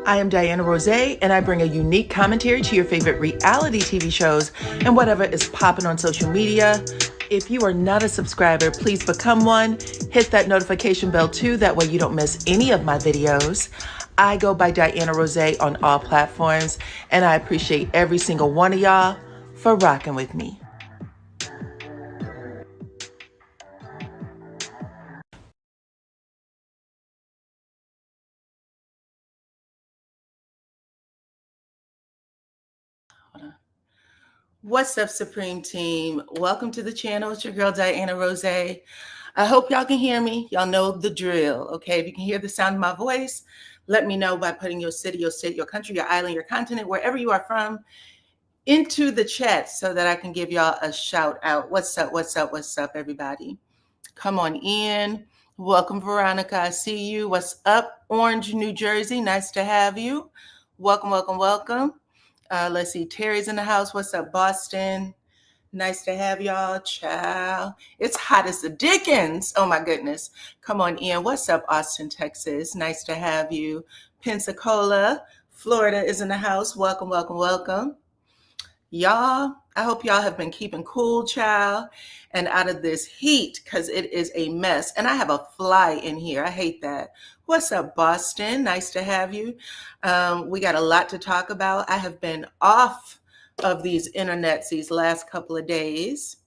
I am DYANAROZAY, and I bring a unique commentary to your favorite reality TV shows and whatever is popping on social media. If you are not a subscriber, please become one. Hit that notification bell too, that way you don't miss any of my videos. I go by DYANAROZAY on all platforms, and I appreciate every single one of y'all for rocking with me. What's up, Supreme Team? Welcome to the channel. It's your girl, DYANAROZAY. I hope y'all can hear me. Y'all know the drill, okay? If you can hear the sound of my voice, let me know by putting your city, your state, your country, your island, your continent, wherever you are from, into the chat so that I can give y'all a shout out. What's up, what's up, what's up, everybody? Come on in. Welcome, Veronica. I see you. What's up, Orange, New Jersey? Nice to have you. Welcome, welcome, welcome. Let's see. Terry's in the house. What's up, Boston? Nice to have y'all. Ciao. It's hot as the Dickens. Oh, my goodness. Come on in. What's up, Austin, Texas? Nice to have you. Pensacola, Florida is in the house. Welcome, welcome, welcome. Y'all, I hope y'all have been keeping cool, child, and out of this heat, because it is a mess. And I have a fly in here. I hate that. What's up, Boston? Nice to have you. We got a lot to talk about. I have been off of these internets these last couple of days.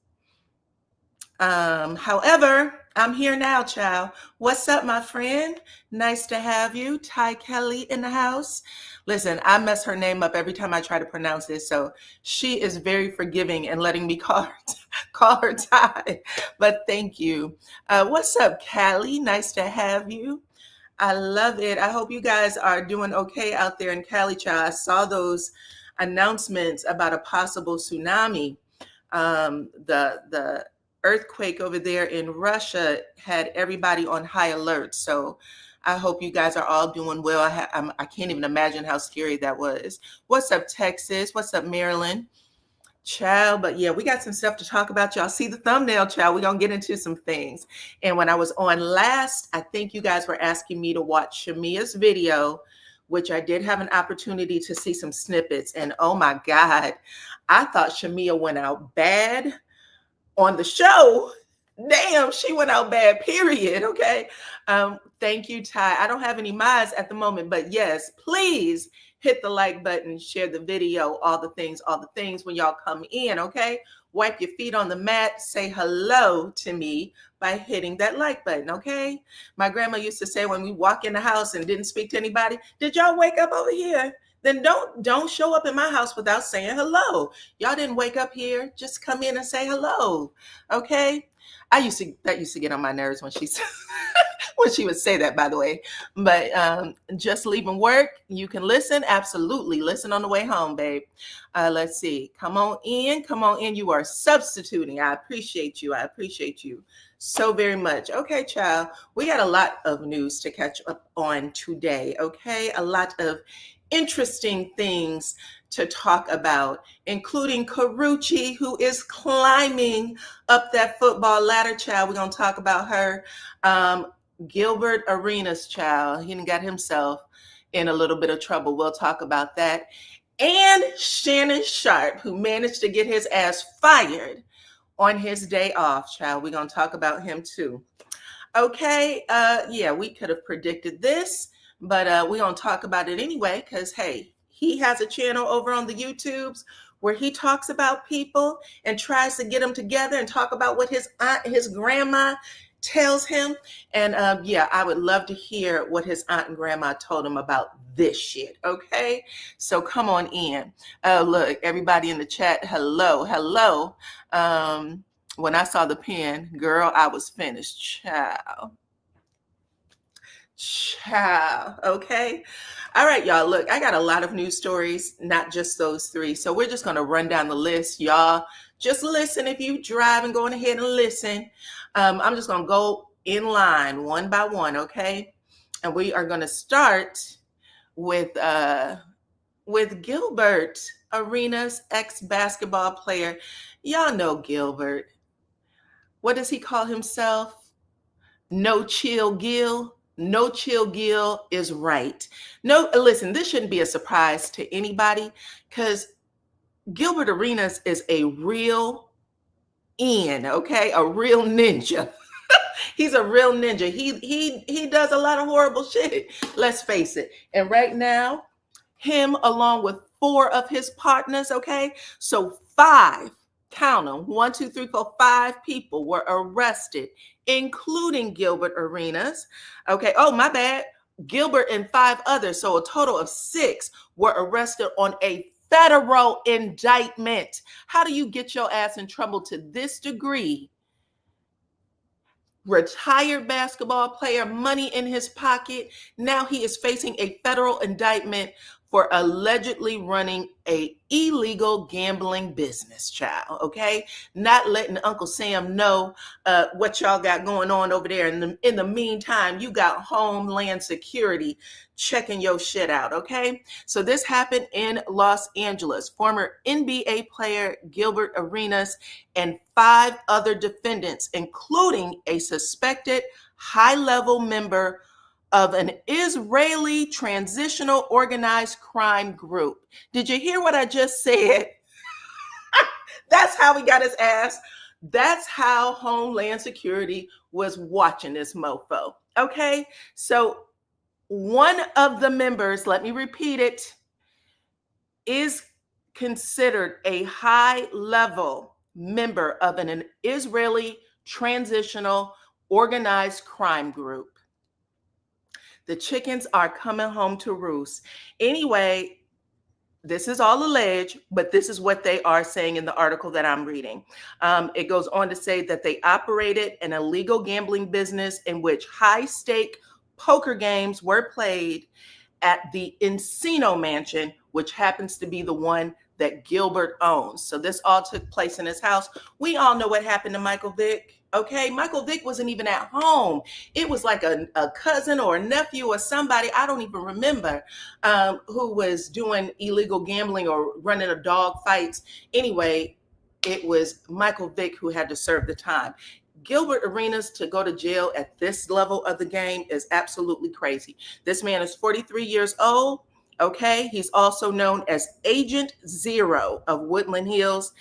However, I'm here now, child. What's up, my friend? Nice to have you. Ty Kelly in the house. Listen, I mess her name up every time I try to pronounce this, so she is very forgiving and letting me call her Ty. But thank you. What's up, Cali? Nice to have you. I love it. I hope you guys are doing okay out there in Cali, child. I saw those announcements about a possible tsunami. The earthquake over there in Russia had everybody on high alert. So I hope you guys are all doing well. I can't even imagine how scary that was. What's up, Texas? What's up, Maryland? Child, but yeah, we got some stuff to talk about. Y'all see the thumbnail, child. We're going to get into some things. And when I was on last, I think you guys were asking me to watch Shamea's video, which I did have an opportunity to see some snippets. And oh my God, I thought Shamea went out bad on the show. Damn, she went out bad, period. Okay. Thank you, Ty. I don't have any mods at the moment, but yes, please hit the like button, share the video, all the things when y'all come in. Okay. Wipe your feet on the mat, say hello to me by hitting that like button. Okay. My grandma used to say when we walk in the house and didn't speak to anybody, did y'all wake up over here? Then don't show up in my house without saying hello. Y'all didn't wake up here. Just come in and say hello. Okay. That used to get on my nerves when she when she would say that, by the way. But just leaving work, you can listen. Absolutely. Listen on the way home, babe. Let's see. Come on in. Come on in. You are substituting. I appreciate you. I appreciate you so very much. Okay, child. We got a lot of news to catch up on today. Okay. A lot of interesting things to talk about, including Karrueche, who is climbing up that football ladder, child. We're going to talk about her. Gilbert Arenas, child. He done got himself in a little bit of trouble. We'll talk about that. And Shannon Sharp, who managed to get his ass fired on his day off, child. We're going to talk about him too. Okay. Yeah, we could have predicted this, but we're going to talk about it anyway because, hey, he has a channel over on the YouTubes where he talks about people and tries to get them together and talk about what his aunt, his grandma tells him. And yeah, I would love to hear what his aunt and grandma told him about this shit. Okay, so come on in. Look, everybody in the chat, hello, hello. When I saw the pen, girl, I was finished. Child. Okay. All right, y'all. Look, I got a lot of news stories, not just those three. So we're just going to run down the list. Y'all just listen if you drive and going ahead and listen. I'm just going to go in line one by one. Okay. And we are going to start with Gilbert Arenas, ex-basketball player. Y'all know Gilbert. What does he call himself? No Chill Gil. No Chill Gil is right. No, listen, this shouldn't be a surprise to anybody because Gilbert Arenas is a real okay? A real ninja. He's a real ninja. He does a lot of horrible shit. Let's face it. And right now, him along with 4 of his partners, okay? So 5, count them, 1, 2, 3, 4, 5 people were arrested, including Gilbert Arenas. Okay, oh, my bad. Gilbert and 5 others, so a total of 6 were arrested on a federal indictment. How do you get your ass in trouble to this degree? Retired basketball player, money in his pocket. Now he is facing a federal indictment for allegedly running a illegal gambling business, child, okay? Not letting Uncle Sam know what y'all got going on over there. In the meantime, you got Homeland Security checking your shit out, okay? So this happened in Los Angeles. Former NBA player Gilbert Arenas and 5 other defendants, including a suspected high-level member of an Israeli transitional organized crime group. Did you hear what I just said? That's how he got his ass. That's how Homeland Security was watching this mofo. Okay, so one of the members, let me repeat it, is considered a high-level member of an Israeli transitional organized crime group. The chickens are coming home to roost. Anyway, this is all alleged, but this is what they are saying in the article that I'm reading. It goes on to say that they operated an illegal gambling business in which high-stake poker games were played at the Encino Mansion, which happens to be the one that Gilbert owns. So this all took place in his house. We all know what happened to Michael Vick. Okay, Michael Vick wasn't even at home. It was like a cousin or a nephew or somebody, I don't even remember, who was doing illegal gambling or running a dog fights. Anyway, it was Michael Vick who had to serve the time. Gilbert Arenas to go to jail at this level of the game is absolutely crazy. This man is 43 years old. Okay, he's also known as Agent Zero of Woodland Hills.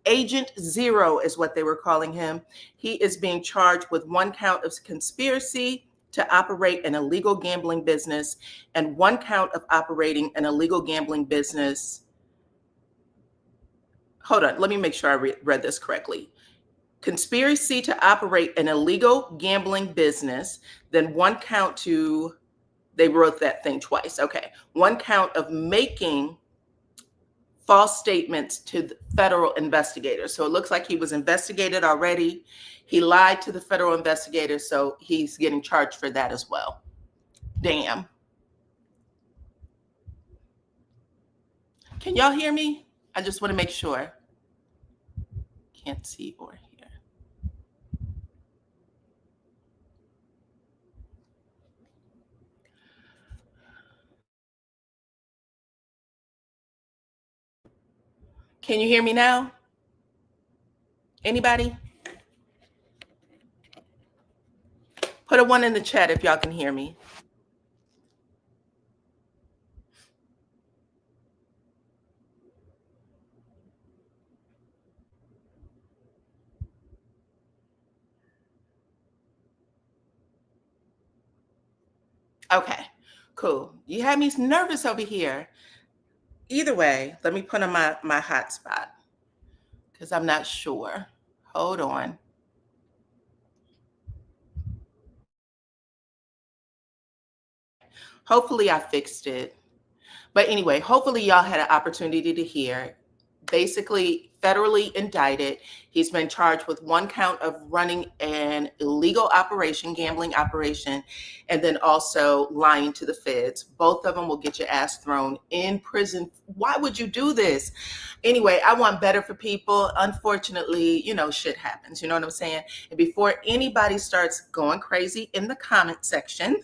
Agent Zero is what they were calling him. He is being charged with 1 count of conspiracy to operate an illegal gambling business and 1 count of operating an illegal gambling business. Hold on, let me make sure I read this correctly. Conspiracy to operate an illegal gambling business, then 1 count to, they wrote that thing twice. Okay, 1 count of making false statements to the federal investigators. So it looks like he was investigated already. He lied to the federal investigators, so he's getting charged for that as well. Damn. Can y'all hear me? I just want to make sure. Can't see or hear. Can you hear me now? Anybody? Put a 1 in the chat if y'all can hear me. Okay, cool. You had me nervous over here. Either way, let me put on my hotspot because I'm not sure. Hold on. Hopefully I fixed it. But anyway, hopefully y'all had an opportunity to hear. Basically, federally indicted. He's been charged with 1 count of running an illegal operation, gambling operation, and then also lying to the feds. Both of them will get your ass thrown in prison. Why would you do this? Anyway, I want better for people. Unfortunately, shit happens. You know what I'm saying? And before anybody starts going crazy in the comment section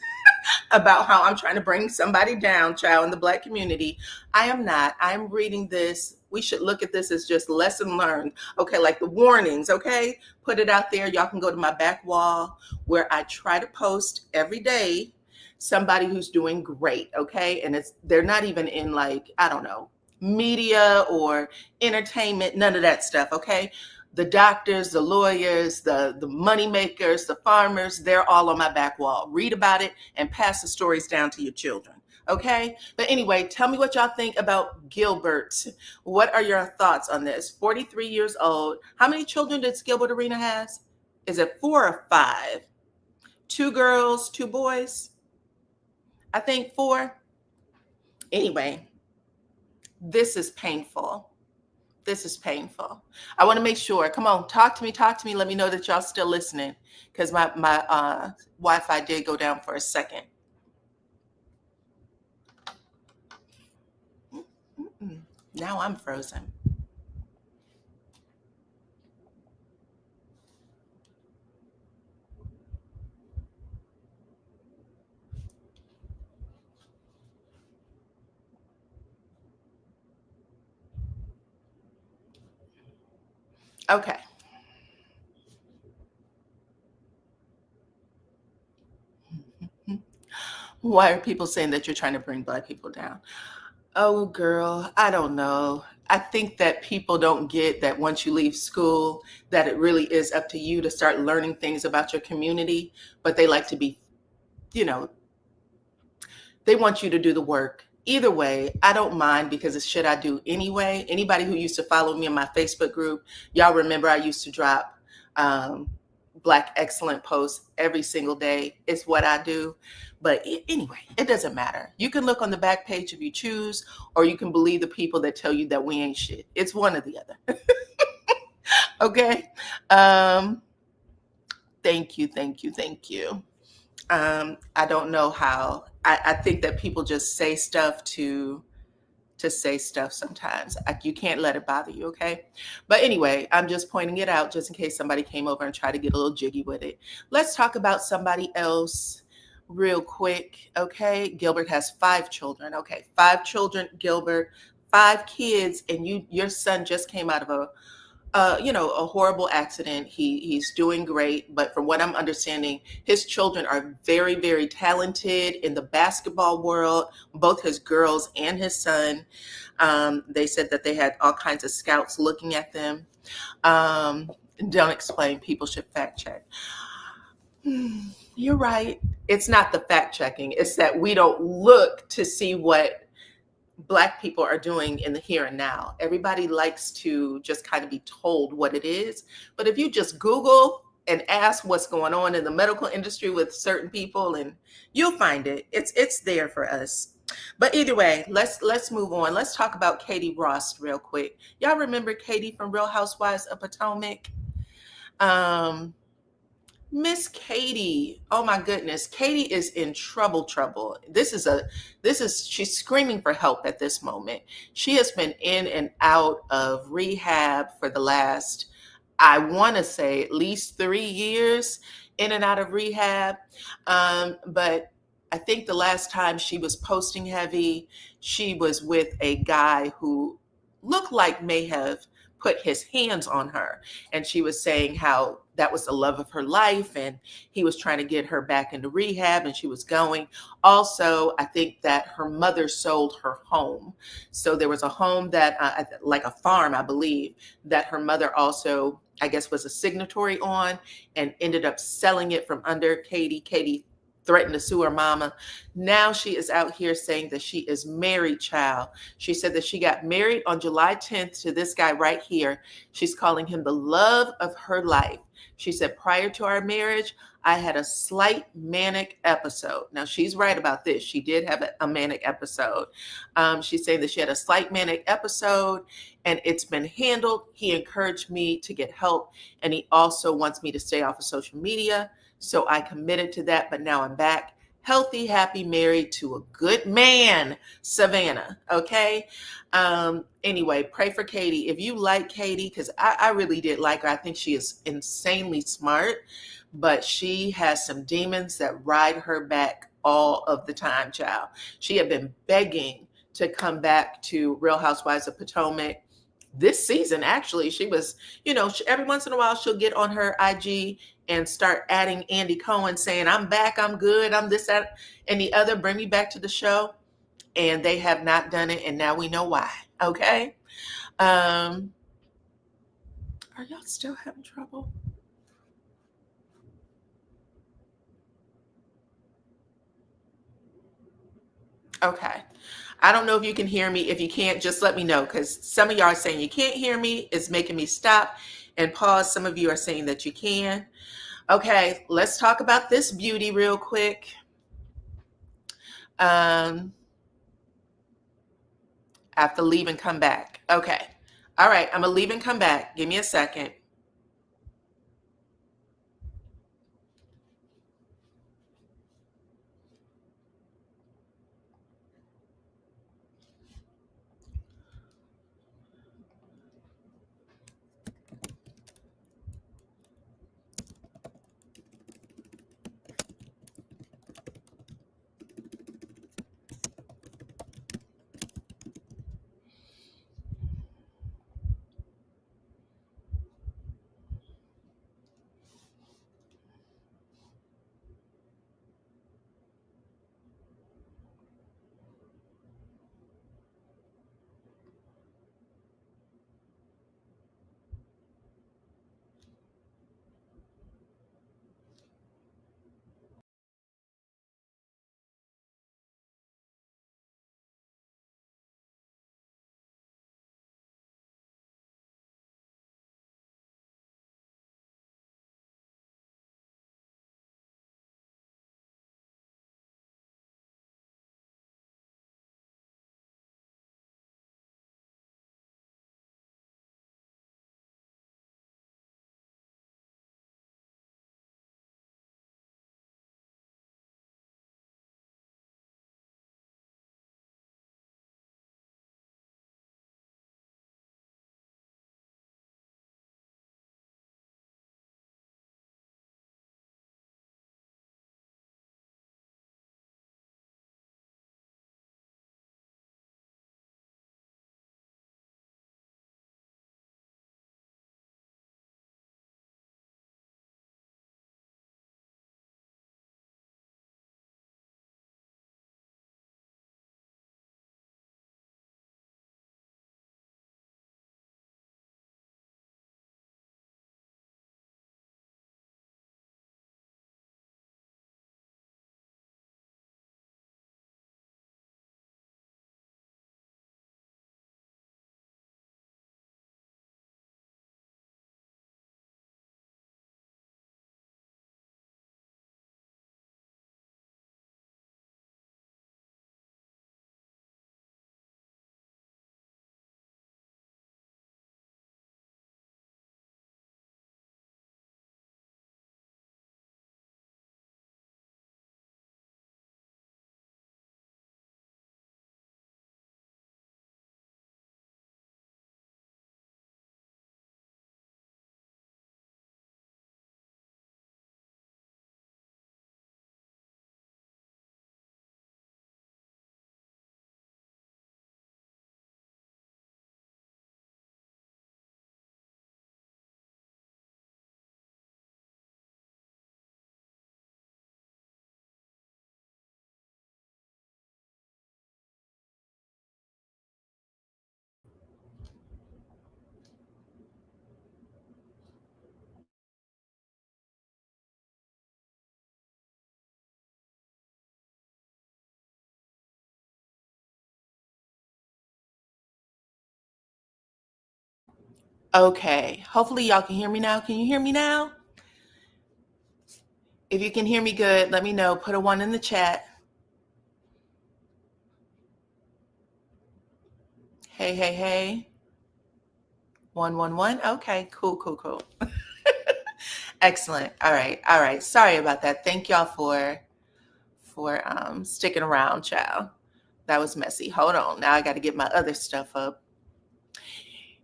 about how I'm trying to bring somebody down, child, in the Black community, I am not. I'm reading this. We should look at this as just lesson learned. Okay, like the warnings, okay? Put it out there. Y'all can go to my back wall where I try to post every day somebody who's doing great, okay? And they're not even in, like, I don't know, media or entertainment, none of that stuff, okay? The doctors, the lawyers, the money makers, the farmers, they're all on my back wall. Read about it and pass the stories down to your children. Okay. But anyway, tell me what y'all think about Gilbert. What are your thoughts on this? 43 years old. How many children does Gilbert Arena has? Is it 4 or 5? 2 girls, 2 boys? I think 4. Anyway, this is painful. This is painful. I want to make sure. Come on, talk to me. Talk to me. Let me know that y'all still listening, because my Wi-Fi did go down for a second. Now I'm frozen. Okay. Why are people saying that you're trying to bring Black people down? Oh, girl, I don't know. I think that people don't get that once you leave school, that it really is up to you to start learning things about your community, but they like to be, you know, they want you to do the work. Either way, I don't mind, because it's shit I do anyway. Anybody who used to follow me in my Facebook group, y'all remember I used to drop Black excellent posts every single day. It's what I do. But anyway, it doesn't matter. You can look on the back page if you choose, or you can believe the people that tell you that we ain't shit. It's one or the other. Okay. Thank you. I don't know how. I think that people just say stuff to say stuff sometimes. You can't let it bother you, okay? But anyway, I'm just pointing it out just in case somebody came over and tried to get a little jiggy with it. Let's talk about somebody else real quick, okay? Gilbert has 5 children. Okay, 5 children, Gilbert, 5 kids, and your son just came out of a horrible accident. He's doing great, but from what I'm understanding, his children are very, very talented in the basketball world, both his girls and his son. They said that they had all kinds of scouts looking at them. Don't explain. People should fact check. You're right. It's not the fact checking. It's that we don't look to see what Black people are doing in the here and now. Everybody likes to just kind of be told what it is. But if you just Google and ask what's going on in the medical industry with certain people, and you'll find it. It's there for us. But either way, let's move on. Let's talk about Katie Rost real quick. Y'all remember Katie from Real Housewives of Potomac? Miss Katie, oh my goodness, Katie is in trouble. She's screaming for help at this moment. She has been in and out of rehab for the last, I want to say, at least 3 years, in and out of rehab. But I think the last time she was posting heavy, she was with a guy who looked like may have put his hands on her. And she was saying how that was the love of her life, and he was trying to get her back into rehab, and she was going. Also, I think that her mother sold her home. So there was a home that, like a farm, I believe, that her mother also, I guess, was a signatory on, and ended up selling it from under Katie. Katie threatened to sue her mama. Now she is out here saying that she is married, child. She said that she got married on July 10th to this guy right here. She's calling him the love of her life. She said, prior to our marriage, I had a slight manic episode. Now, she's right about this. She did have a manic episode. She's saying that she had a slight manic episode, and it's been handled. He encouraged me to get help, and he also wants me to stay off of social media. So I committed to that, but now I'm back, healthy, happy, married to a good man, Savannah. Okay. Anyway, pray for Katie. If you like Katie, because I really did like her. I think she is insanely smart, but she has some demons that ride her back all of the time, child. She had been begging to come back to Real Housewives of Potomac. This season, actually, she was, every once in a while she'll get on her IG and start adding Andy Cohen saying, I'm back, I'm good, I'm this, that, and the other, bring me back to the show. And they have not done it, and now we know why. Okay. Are y'all still having trouble? Okay. I don't know if you can hear me. If you can't, just let me know, because some of y'all are saying you can't hear me. It's making me stop and pause. Some of you are saying that you can. Okay, let's talk about this beauty real quick. I have to leave and come back. Okay. All right, I'm going to leave and come back. Give me a second. Okay. Hopefully, y'all can hear me now. Can you hear me now? If you can hear me good, let me know. Put a one in the chat. Hey, hey, hey. 111. Okay, cool, cool, cool. Excellent. All right, all right. Sorry about that. Thank y'all for sticking around, child. That was messy. Hold on. Now I got to get my other stuff up.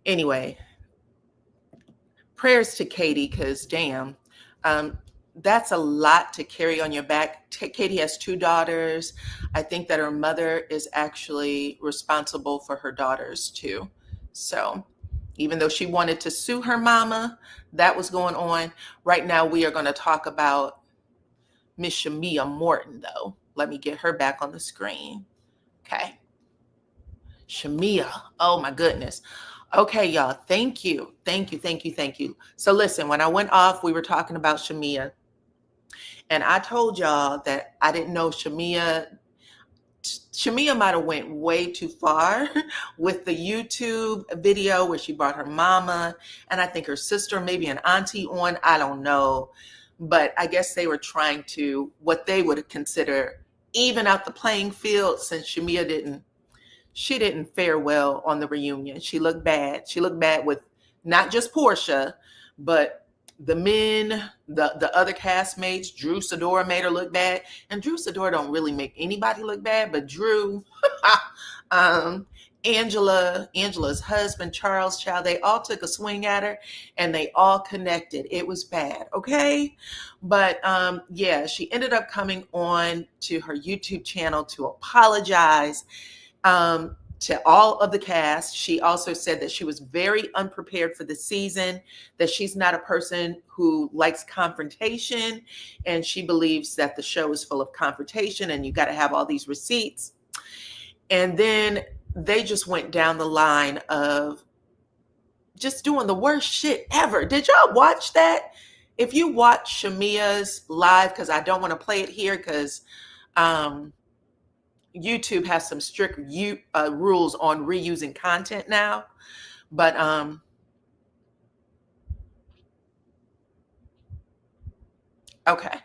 Anyway, prayers to Katie, because damn, that's a lot to carry on your back. Katie has two daughters. I think that her mother is actually responsible for her daughters too. So even though she wanted to sue her mama. That was going on. Right now, we are going to talk about Miss Shamea Morton, though. Let me get her back on the screen. Okay. Shamea. Oh, my goodness. Okay, y'all. Thank you. Thank you. Thank you. Thank you. So listen, when I went off, we were talking about Shamea. And I told y'all that I didn't know Shamea might have went way too far with the YouTube video where she brought her mama and I think her sister, maybe an auntie on, I don't know. But I guess they were trying to, what they would consider, even out the playing field, since Shamea didn't fare well on the reunion. She looked bad. She looked bad with not just Portia, but the men, the other castmates. Drew Sidora made her look bad. And Drew Sidora don't really make anybody look bad, but Drew, Angela's husband, Charles Child, they all took a swing at her and they all connected. It was bad, okay? But yeah, she ended up coming on to her YouTube channel to apologize to all of the cast. She also said that she was very unprepared for the season, that she's not a person who likes confrontation, and she believes that the show is full of confrontation and you got to have all these receipts. And then they just went down the line of just doing the worst shit ever. Did y'all watch that? If you watch Shamea's live, because I don't want to play it here because YouTube has some strict rules on reusing content now. But okay.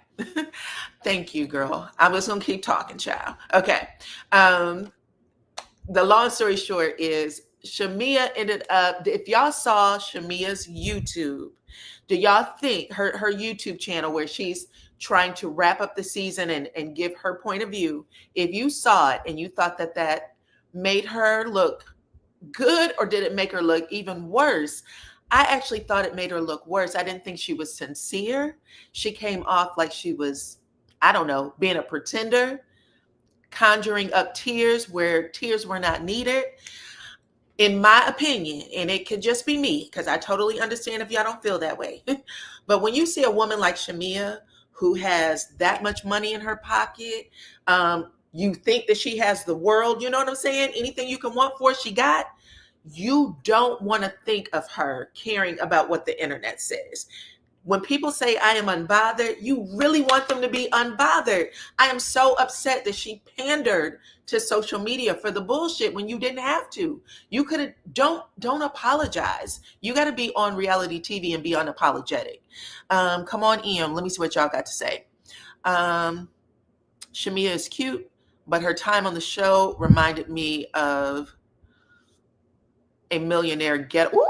Thank you, girl. I was gonna keep talking, child. Okay. The long story short is Shamea ended up, if y'all saw Shamea's YouTube, do y'all think her YouTube channel where she's trying to wrap up the season and give her point of view, if you saw it and you thought that made her look good, or did it make her look even worse? I actually thought it made her look worse. I didn't think she was sincere. She came off like she was, I don't know, being a pretender, conjuring up tears where tears were not needed. In my opinion, and it could just be me, because I totally understand if y'all don't feel that way. But when you see a woman like Shamea who has that much money in her pocket, you think that she has the world, you know what I'm saying? Anything you can want for, she got. You don't want to think of her caring about what the internet says. When people say I am unbothered, you really want them to be unbothered. I am so upset that she pandered to social media for the bullshit when you didn't have to. You could have, don't apologize. You got to be on reality TV and be unapologetic. Come on, Ian. Let me see what y'all got to say. Shamea is cute, but her time on the show reminded me of a millionaire ghetto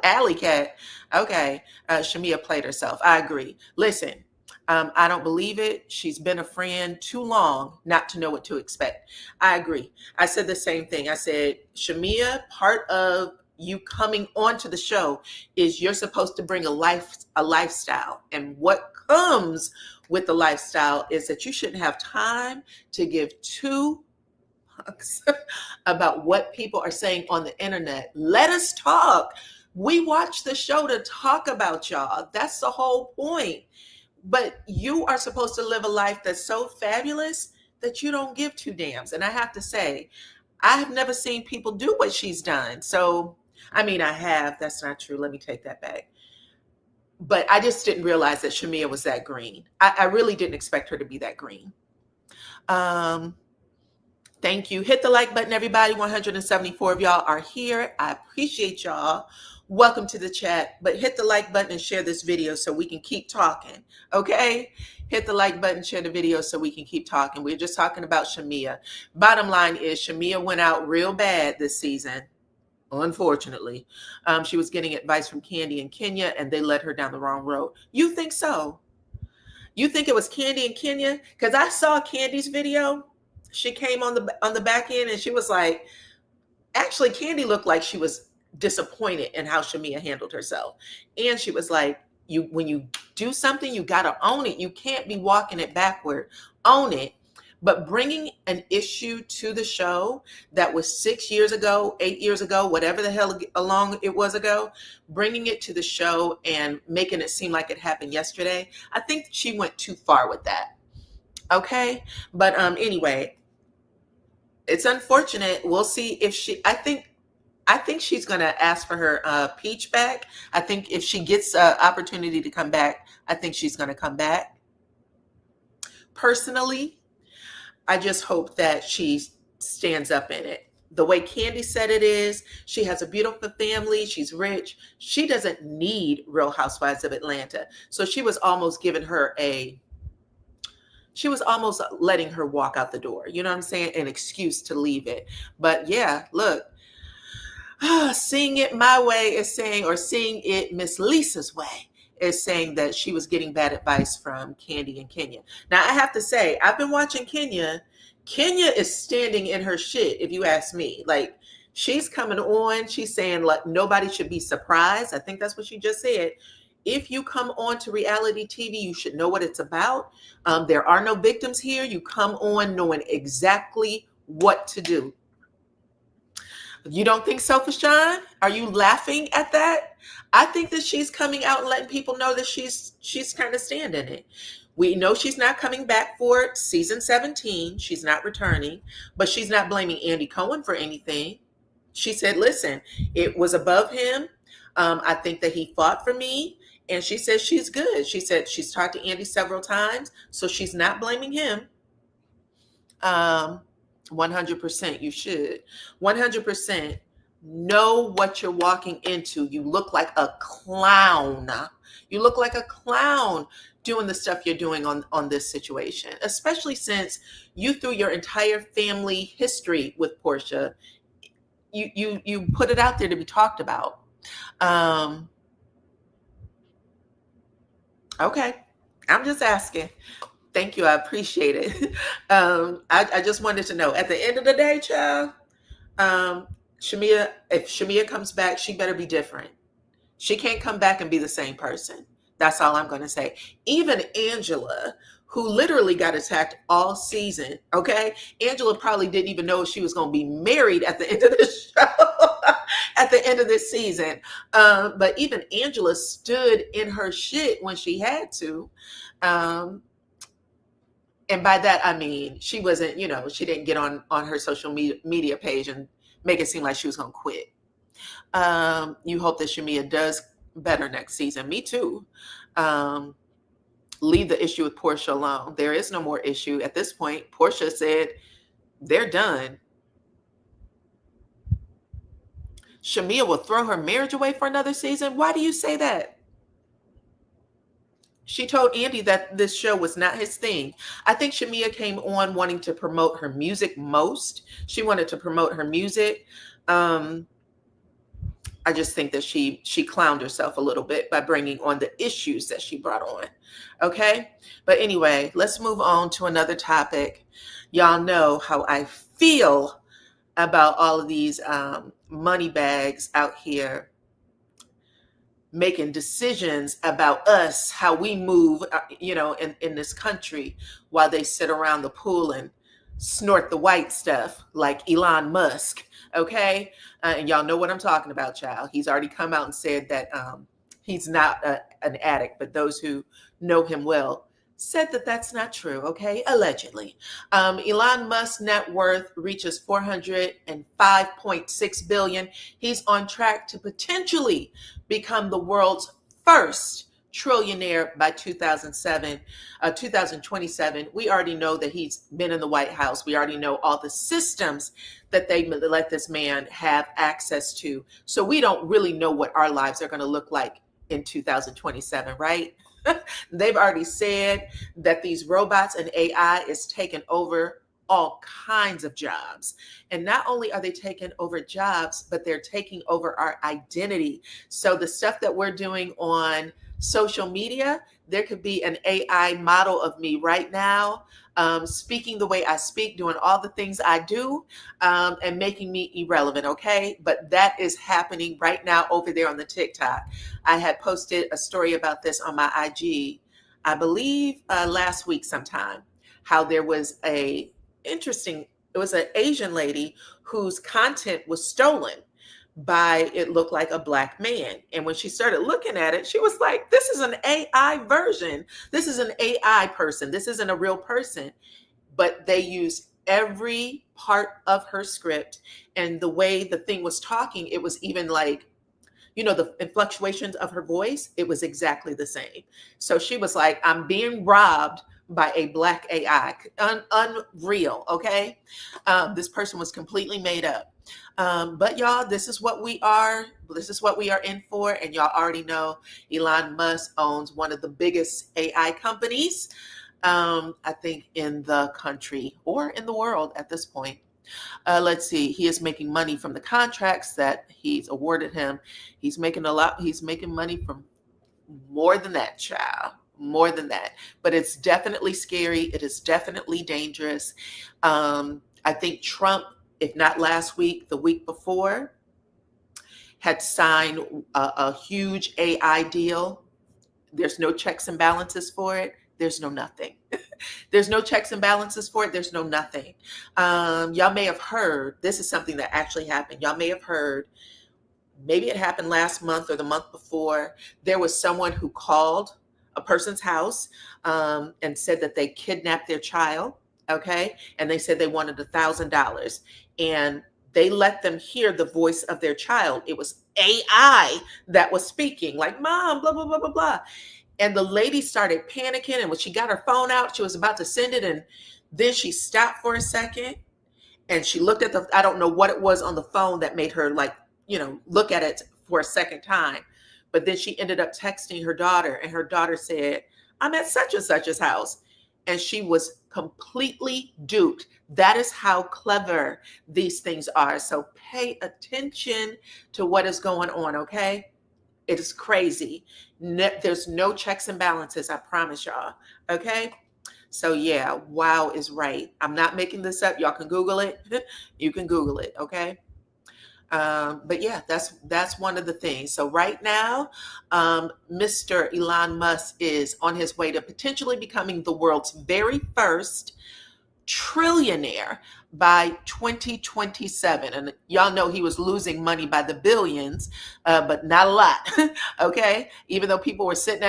alley cat. Okay. Shamea played herself. I agree. Listen, I don't believe it. She's been a friend too long not to know what to expect. I agree. I said the same thing. I said, Shamea, part of you coming onto the show is you're supposed to bring a lifestyle. And what comes with the lifestyle is that you shouldn't have time to give two about what people are saying on the internet. Let us talk. We watch the show to talk about y'all. That's the whole point. But you are supposed to live a life that's so fabulous that you don't give two damns. And I have to say, I have never seen people do what she's done. So, I mean, I have. That's not true. Let me take that back. But I just didn't realize that Shamea was that green. I really didn't expect her to be that green. Thank you. Hit the like button, everybody. 174 of y'all are here. I appreciate y'all. Welcome to the chat. But hit the like button and share this video so we can keep talking. Okay? Hit the like button, share the video so we can keep talking. We're just talking about Shamea. Bottom line is Shamea went out real bad this season. Unfortunately. She was getting advice from Candy and Kenya, and they led her down the wrong road. You think so? You think it was Candy and Kenya? Because I saw Candy's video. She came on the back end and she was like, actually, Candy looked like she was disappointed in how Shamea handled herself. And she was like, when you do something, you got to own it. You can't be walking it backward. Own it. But bringing an issue to the show that was 6 years ago, 8 years ago, whatever the hell along it was ago, bringing it to the show and making it seem like it happened yesterday, I think she went too far with that. Okay. But anyway, it's unfortunate. We'll see if I think she's going to ask for her peach back. I think if she gets an opportunity to come back, I think she's going to come back. Personally, I just hope that she stands up in it. The way Candy said it is, she has a beautiful family. She's rich. She doesn't need Real Housewives of Atlanta. So she was almost letting her walk out the door. You know what I'm saying? An excuse to leave it. But yeah, look, seeing it my way is saying, or seeing it Miss Lisa's way is saying that she was getting bad advice from Candy and Kenya. Now, I have to say, I've been watching Kenya. Kenya is standing in her shit, if you ask me. Like, she's coming on. She's saying, like, nobody should be surprised. I think that's what she just said. If you come on to reality TV, you should know what it's about. There are no victims here. You come on knowing exactly what to do. You don't think so, Fashawn? Are you laughing at that? I think that she's coming out and letting people know that she's kind of standing it. We know she's not coming back for season 17. She's not returning, but she's not blaming Andy Cohen for anything. She said, listen, it was above him. I think that he fought for me. And she says she's good. She said she's talked to Andy several times, so she's not blaming him. 100%, you should. 100% know what you're walking into. You look like a clown. You look like a clown doing the stuff you're doing on this situation, especially since you threw your entire family history with Portia. You put it out there to be talked about. Okay. I'm just asking. Thank you. I appreciate it. I just wanted to know, at the end of the day, child, Shamea, if Shamea comes back, she better be different. She can't come back and be the same person. That's all I'm going to say. Even Angela, who literally got attacked all season, okay? Angela probably didn't even know she was going to be married at the end of the show, at the end of this season. But even Angela stood in her shit when she had to. And by that, I mean, she wasn't, she didn't get on her social media page and make it seem like she was going to quit. You hope that Shamea does better next season. Me too. Leave the issue with Portia alone. There is no more issue at this point. Portia said they're done. Shamea will throw her marriage away for another season. Why do you say that? She told Andy that this show was not his thing. I think Shamea came on wanting to promote her music most. She wanted to promote her music. I just think that she clowned herself a little bit by bringing on the issues that she brought on. Okay? But anyway, let's move on to another topic. Y'all know how I feel about all of these money bags out here making decisions about us, how we move, in this country, while they sit around the pool and snort the white stuff like Elon Musk. Okay. And y'all know what I'm talking about, child. He's already come out and said that he's not an addict, but those who know him well said that that's not true. Okay. Allegedly. Elon Musk's net worth reaches $405.6 billion. He's on track to potentially become the world's first trillionaire by 2027. We already know that he's been in the White House. We already know all the systems that they let this man have access to. So we don't really know what our lives are going to look like in 2027, right? They've already said that these robots and AI is taking over all kinds of jobs. And not only are they taking over jobs, but they're taking over our identity. So the stuff that we're doing on social media, there could be an AI model of me right now, speaking the way I speak, doing all the things I do, and making me irrelevant, okay? But that is happening right now over there on the TikTok. I had posted a story about this on my IG, I believe last week sometime. how there was it was an Asian lady whose content was stolen by, it looked like a Black man. And when she started looking at it, she was like, this is an AI version. This is an AI person. This isn't a real person. But they used every part of her script, and the way the thing was talking, it was even like, the fluctuations of her voice, it was exactly the same. So she was like, I'm being robbed by a Black AI. Unreal, okay? This person was completely made up. But y'all, this is what we are. This is what we are in for. And y'all already know Elon Musk owns one of the biggest AI companies, I think, in the country or in the world at this point. Let's see. He is making money from the contracts that he's awarded him. He's making a lot. He's making money from more than that, child. More than that. But it's definitely scary. It is definitely dangerous. I think Trump, if not last week, the week before, had signed a huge AI deal. There's no checks and balances for it. There's no nothing. There's no checks and balances for it. There's no nothing. Y'all may have heard, this is something that actually happened. Y'all may have heard, maybe it happened last month or the month before, there was someone who called a person's house and said that they kidnapped their child, okay? And they said they wanted $1,000. And they let them hear the voice of their child. It was AI that was speaking, like, mom, blah, blah, blah, blah, blah. And the lady started panicking. And when she got her phone out, she was about to send it. And then she stopped for a second and she looked at I don't know what it was on the phone that made her, like, look at it for a second time. But then she ended up texting her daughter, and her daughter said, I'm at such and such's house. And she was completely duped. That is how clever these things are. So pay attention to what is going on, okay? It is crazy. There's no checks and balances, I promise y'all. Okay? So yeah, wow is right. I'm not making this up. Y'all can Google it. You can Google it, okay? But yeah, that's one of the things. So right now, Mr. Elon Musk is on his way to potentially becoming the world's very first trillionaire by 2027. And y'all know he was losing money by the billions, but not a lot. Okay. Even though people were sitting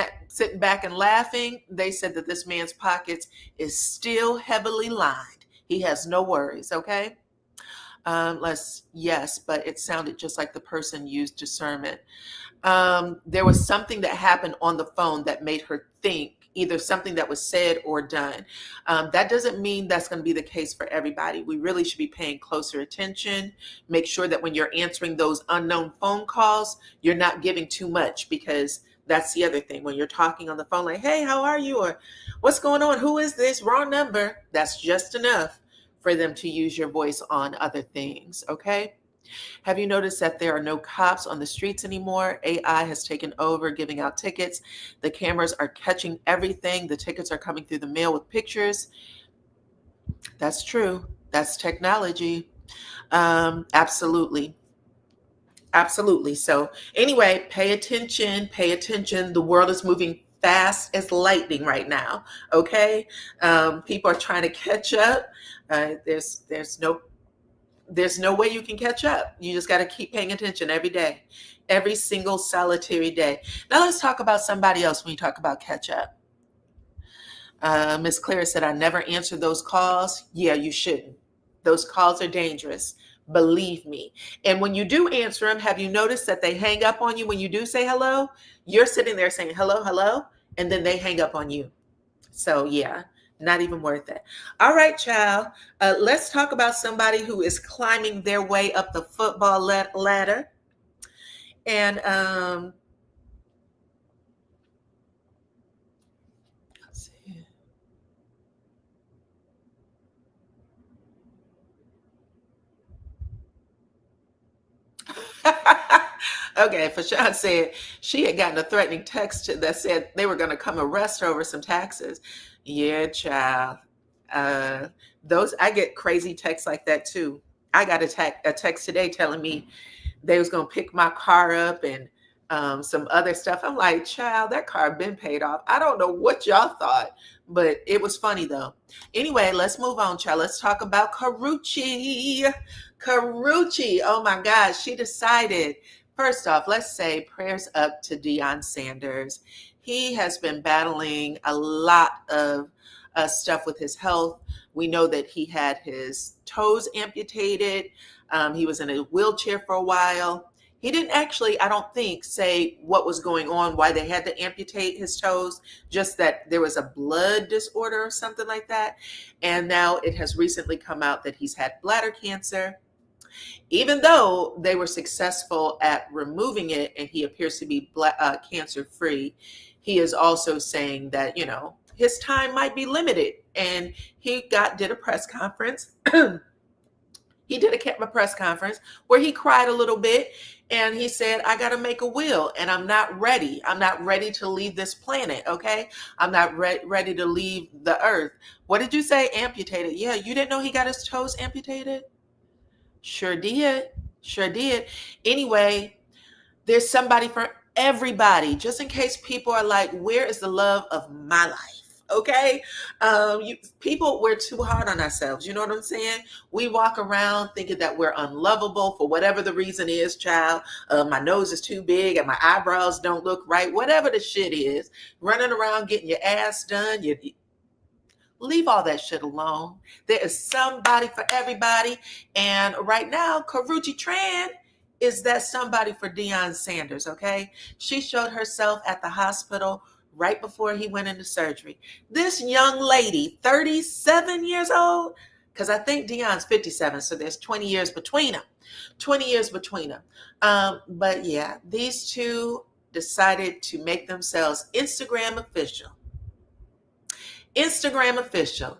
back and laughing, they said that this man's pockets is still heavily lined. He has no worries. Okay. Yes, but it sounded just like the person used discernment. There was something that happened on the phone that made her think, either something that was said or done. That doesn't mean that's going to be the case for everybody. We really should be paying closer attention. Make sure that when you're answering those unknown phone calls, you're not giving too much, because that's the other thing. When you're talking on the phone, like, hey, how are you? Or what's going on? Who is this? Wrong number. That's just enough for them to use your voice on other things. Okay. Have you noticed that there are no cops on the streets anymore? AI has taken over giving out tickets. The cameras are catching everything. The tickets are coming through the mail with pictures. That's true. That's technology. Absolutely. Absolutely. So anyway, pay attention. Pay attention. The world is moving fast as lightning right now. Okay. People are trying to catch up. There's no way you can catch up. You just got to keep paying attention every day, every single solitary day. Now let's talk about somebody else when you talk about catch up. Miss Clara said, I never answer those calls. Yeah, you shouldn't. Those calls are dangerous. Believe me. And when you do answer them, have you noticed that they hang up on you when you do say hello? You're sitting there saying hello, hello, and then they hang up on you. So yeah, not even worth it. All right, child. Let's talk about somebody who is climbing their way up the football ladder. And let's see. Okay, Fashawn said she had gotten a threatening text that said they were going to come arrest her over some taxes. Yeah, child. Uh, those, I get crazy texts like that too. I got a text today telling me they was going to pick my car up and some other stuff. I'm like, child, that car been paid off. I don't know what y'all thought, but it was funny though. Anyway, let's move on, child. Let's talk about Karrueche. Karrueche, oh my gosh, she decided. First off, let's say prayers up to Deion Sanders. He has been battling a lot of stuff with his health. We know that he had his toes amputated. He was in a wheelchair for a while. He didn't actually, I don't think, say what was going on, why they had to amputate his toes, just that there was a blood disorder or something like that. And now it has recently come out that he's had bladder cancer. Even though they were successful at removing it and he appears to be cancer-free, he is also saying that, you know, his time might be limited. And he did a press conference. He did a press conference where he cried a little bit and he said, I got to make a will and I'm not ready. I'm not ready to leave this planet, okay? I'm not ready to leave the earth. What did you say? Amputated. Yeah, you didn't know he got his toes amputated? Sure did. Sure did. Anyway, there's somebody for everybody, just in case people are like, where is the love of my life? Okay. People, we're too hard on ourselves. You know what I'm saying? We walk around thinking that we're unlovable for whatever the reason is, child. My nose is too big and my eyebrows don't look right. Whatever the shit is, running around getting your ass done. Leave all that shit alone. There is somebody for everybody. And right now, Karrueche Tran is that somebody for Deion Sanders, okay? She showed herself at the hospital right before he went into surgery. This young lady, 37 years old, because I think Deion's 57, so there's 20 years between them. 20 years between them. But yeah, these two decided to make themselves Instagram official. Instagram official.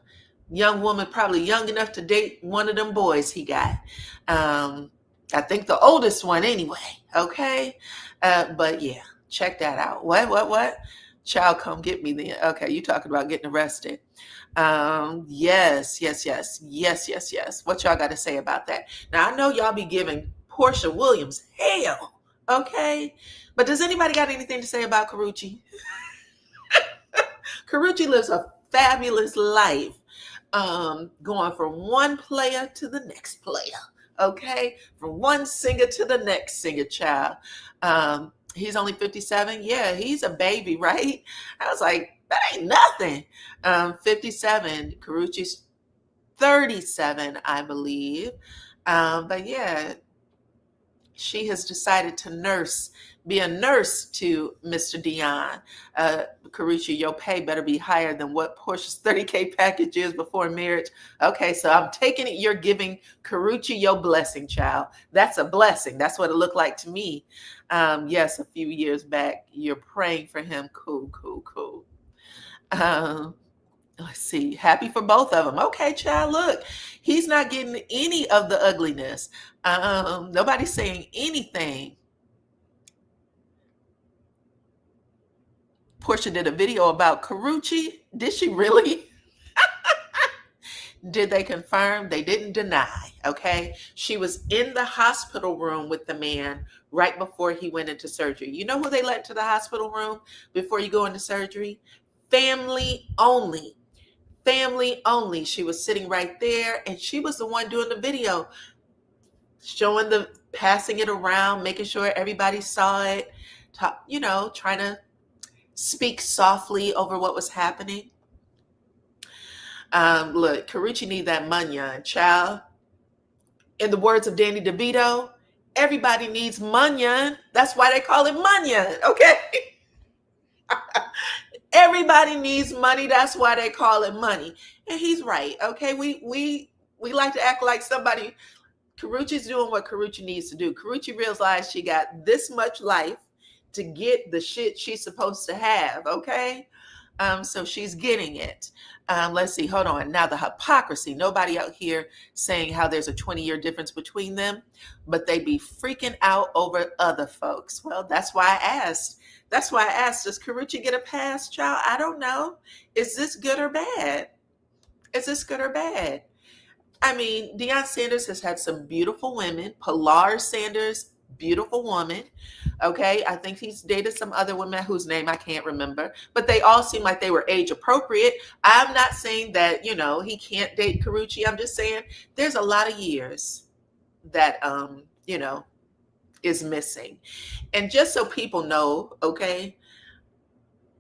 Young woman, probably young enough to date one of them boys he got. I think the oldest one anyway. Okay. But yeah, check that out. What? Child, come get me then. Okay, you talking about getting arrested. Yes. What y'all got to say about that? Now, I know y'all be giving Portia Williams hell. Okay. But does anybody got anything to say about Karrueche? Karrueche lives a fabulous life, going from one player to the next player, okay? From one singer to the next singer, child. He's only 57. Yeah, he's a baby, right? I was like, that ain't nothing. 57. Karrueche's 37, I believe. But yeah, she has decided to be a nurse to Mr. Deion. Karrueche, your pay better be higher than what Portia's 30K package is before marriage. Okay, so I'm taking it you're giving Karrueche your blessing, child. That's a blessing. That's what it looked like to me. Yes, a few years back, you're praying for him. Cool. Let's see. Happy for both of them. Okay, child, look. He's not getting any of the ugliness. Nobody's saying anything. Portia did a video about Karrueche. Did she really? Did they confirm? They didn't deny, okay? She was in the hospital room with the man right before he went into surgery. You know who they let into the hospital room before you go into surgery? Family only. Family only. She was sitting right there, and she was the one doing the video, passing it around, making sure everybody saw it, trying to speak softly over what was happening. Look, Karrueche need that munyon, child. In the words of Danny DeVito, everybody needs munyon. That's why they call it munyon, okay? Everybody needs money. That's why they call it money. And he's right, okay? We like to act like somebody. Karrueche's doing what Karrueche needs to do. Karrueche realized she got this much life to get the shit she's supposed to have, okay? So she's getting it. Let's see, hold on. Now the hypocrisy, nobody out here saying how there's a 20-year difference between them, but they be freaking out over other folks. Well, that's why I asked. Does Karrueche get a pass, child? I don't know. Is this good or bad? I mean, Deion Sanders has had some beautiful women. Pilar Sanders, beautiful woman. Okay, I think he's dated some other women whose name I can't remember, but they all seem like they were age appropriate. I'm not saying that, he can't date Karrueche. I'm just saying there's a lot of years that is missing. And just so people know, okay,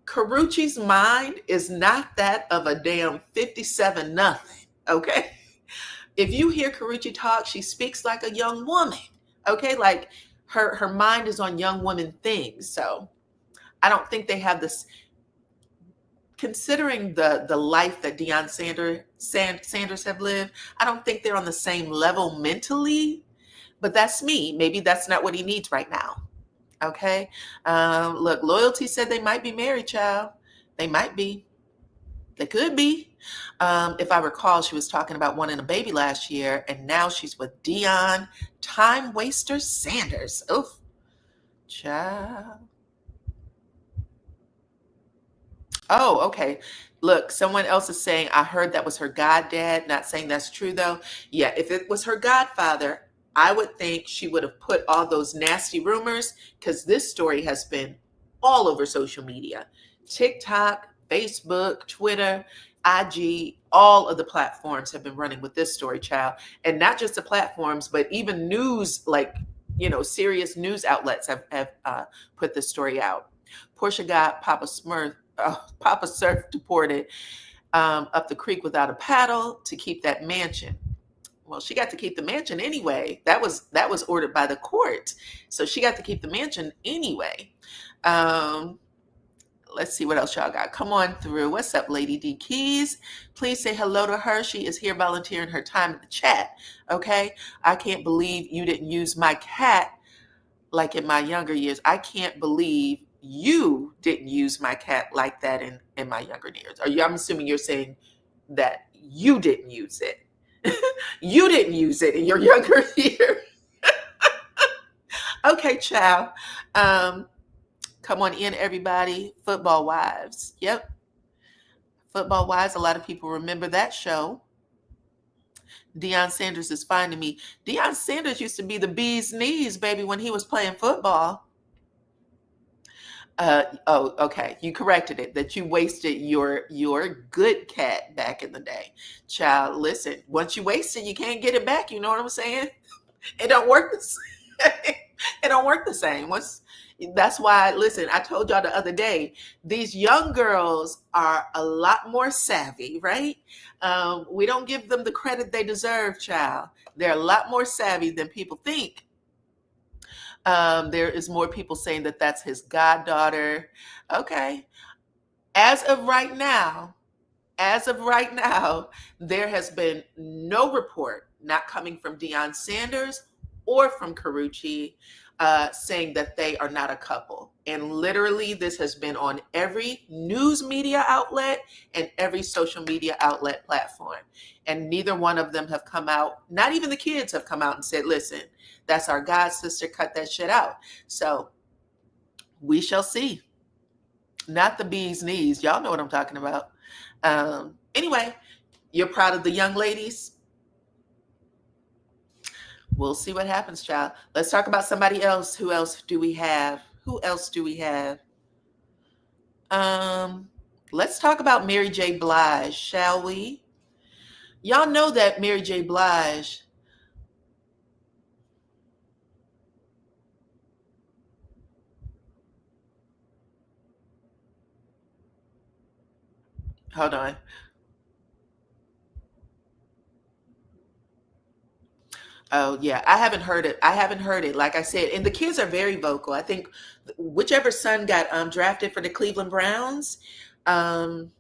Karrueche's mind is not that of a damn 57 nothing. Okay, if you hear Karrueche talk, she speaks like a young woman. Okay, like her mind is on young woman things. So I don't think they have this. Considering the life that Deion Sanders have lived, I don't think they're on the same level mentally. But that's me. Maybe that's not what he needs right now. Okay. Look, Loyalty said they might be married, child. They might be. They could be. If I recall, she was talking about wanting a baby last year, and now she's with Deion Time Waster Sanders. Oof. Child. Oh, okay. Look, someone else is saying, I heard that was her goddad. Not saying that's true, though. Yeah, if it was her godfather, I would think she would have put all those nasty rumors, because this story has been all over social media. TikTok, Facebook, Twitter, IG, all of the platforms have been running with this story, child. And not just the platforms, but even news, like, serious news outlets have put this story out. Portia got Papa Surf deported up the creek without a paddle to keep that mansion. Well, she got to keep the mansion anyway. That was ordered by the court. So she got to keep the mansion anyway. Let's see what else y'all got. Come on through. What's up, Lady D Keys? Please say hello to her. She is here volunteering her time in the chat. Okay. I can't believe you didn't use my cat like in my younger years. I can't believe you didn't use my cat like that in my younger years. I'm assuming you're saying that you didn't use it. You didn't use it in your younger years. Okay, child. Come on in, everybody. Football Wives. Yep. Football Wives. A lot of people remember that show. Deion Sanders is finding me. Deion Sanders used to be the bee's knees, baby, when he was playing football. Oh, okay. You corrected it, that you wasted your good cat back in the day. Child, listen, once you waste it, you can't get it back. You know what I'm saying? It don't work the same. It don't work the same. That's why, listen, I told y'all the other day, these young girls are a lot more savvy, right? We don't give them the credit they deserve, child. They're a lot more savvy than people think. There is more people saying that that's his goddaughter. Okay. As of right now, there has been no report, not coming from Deion Sanders or from Karrueche, saying that they are not a couple. And literally, this has been on every news media outlet and every social media outlet platform. And neither one of them have come out, not even the kids have come out and said, listen, that's our god sister, cut that shit out. So we shall see. Not the bee's knees. Y'all know what I'm talking about. Anyway, you're proud of the young ladies? We'll see what happens, child. Let's talk about somebody else. Who else do we have? Let's talk about Mary J. Blige, shall we? Y'all know that Mary J. Blige, hold on. Oh, yeah. I haven't heard it. Like I said, and the kids are very vocal. I think whichever son got drafted for the Cleveland Browns, that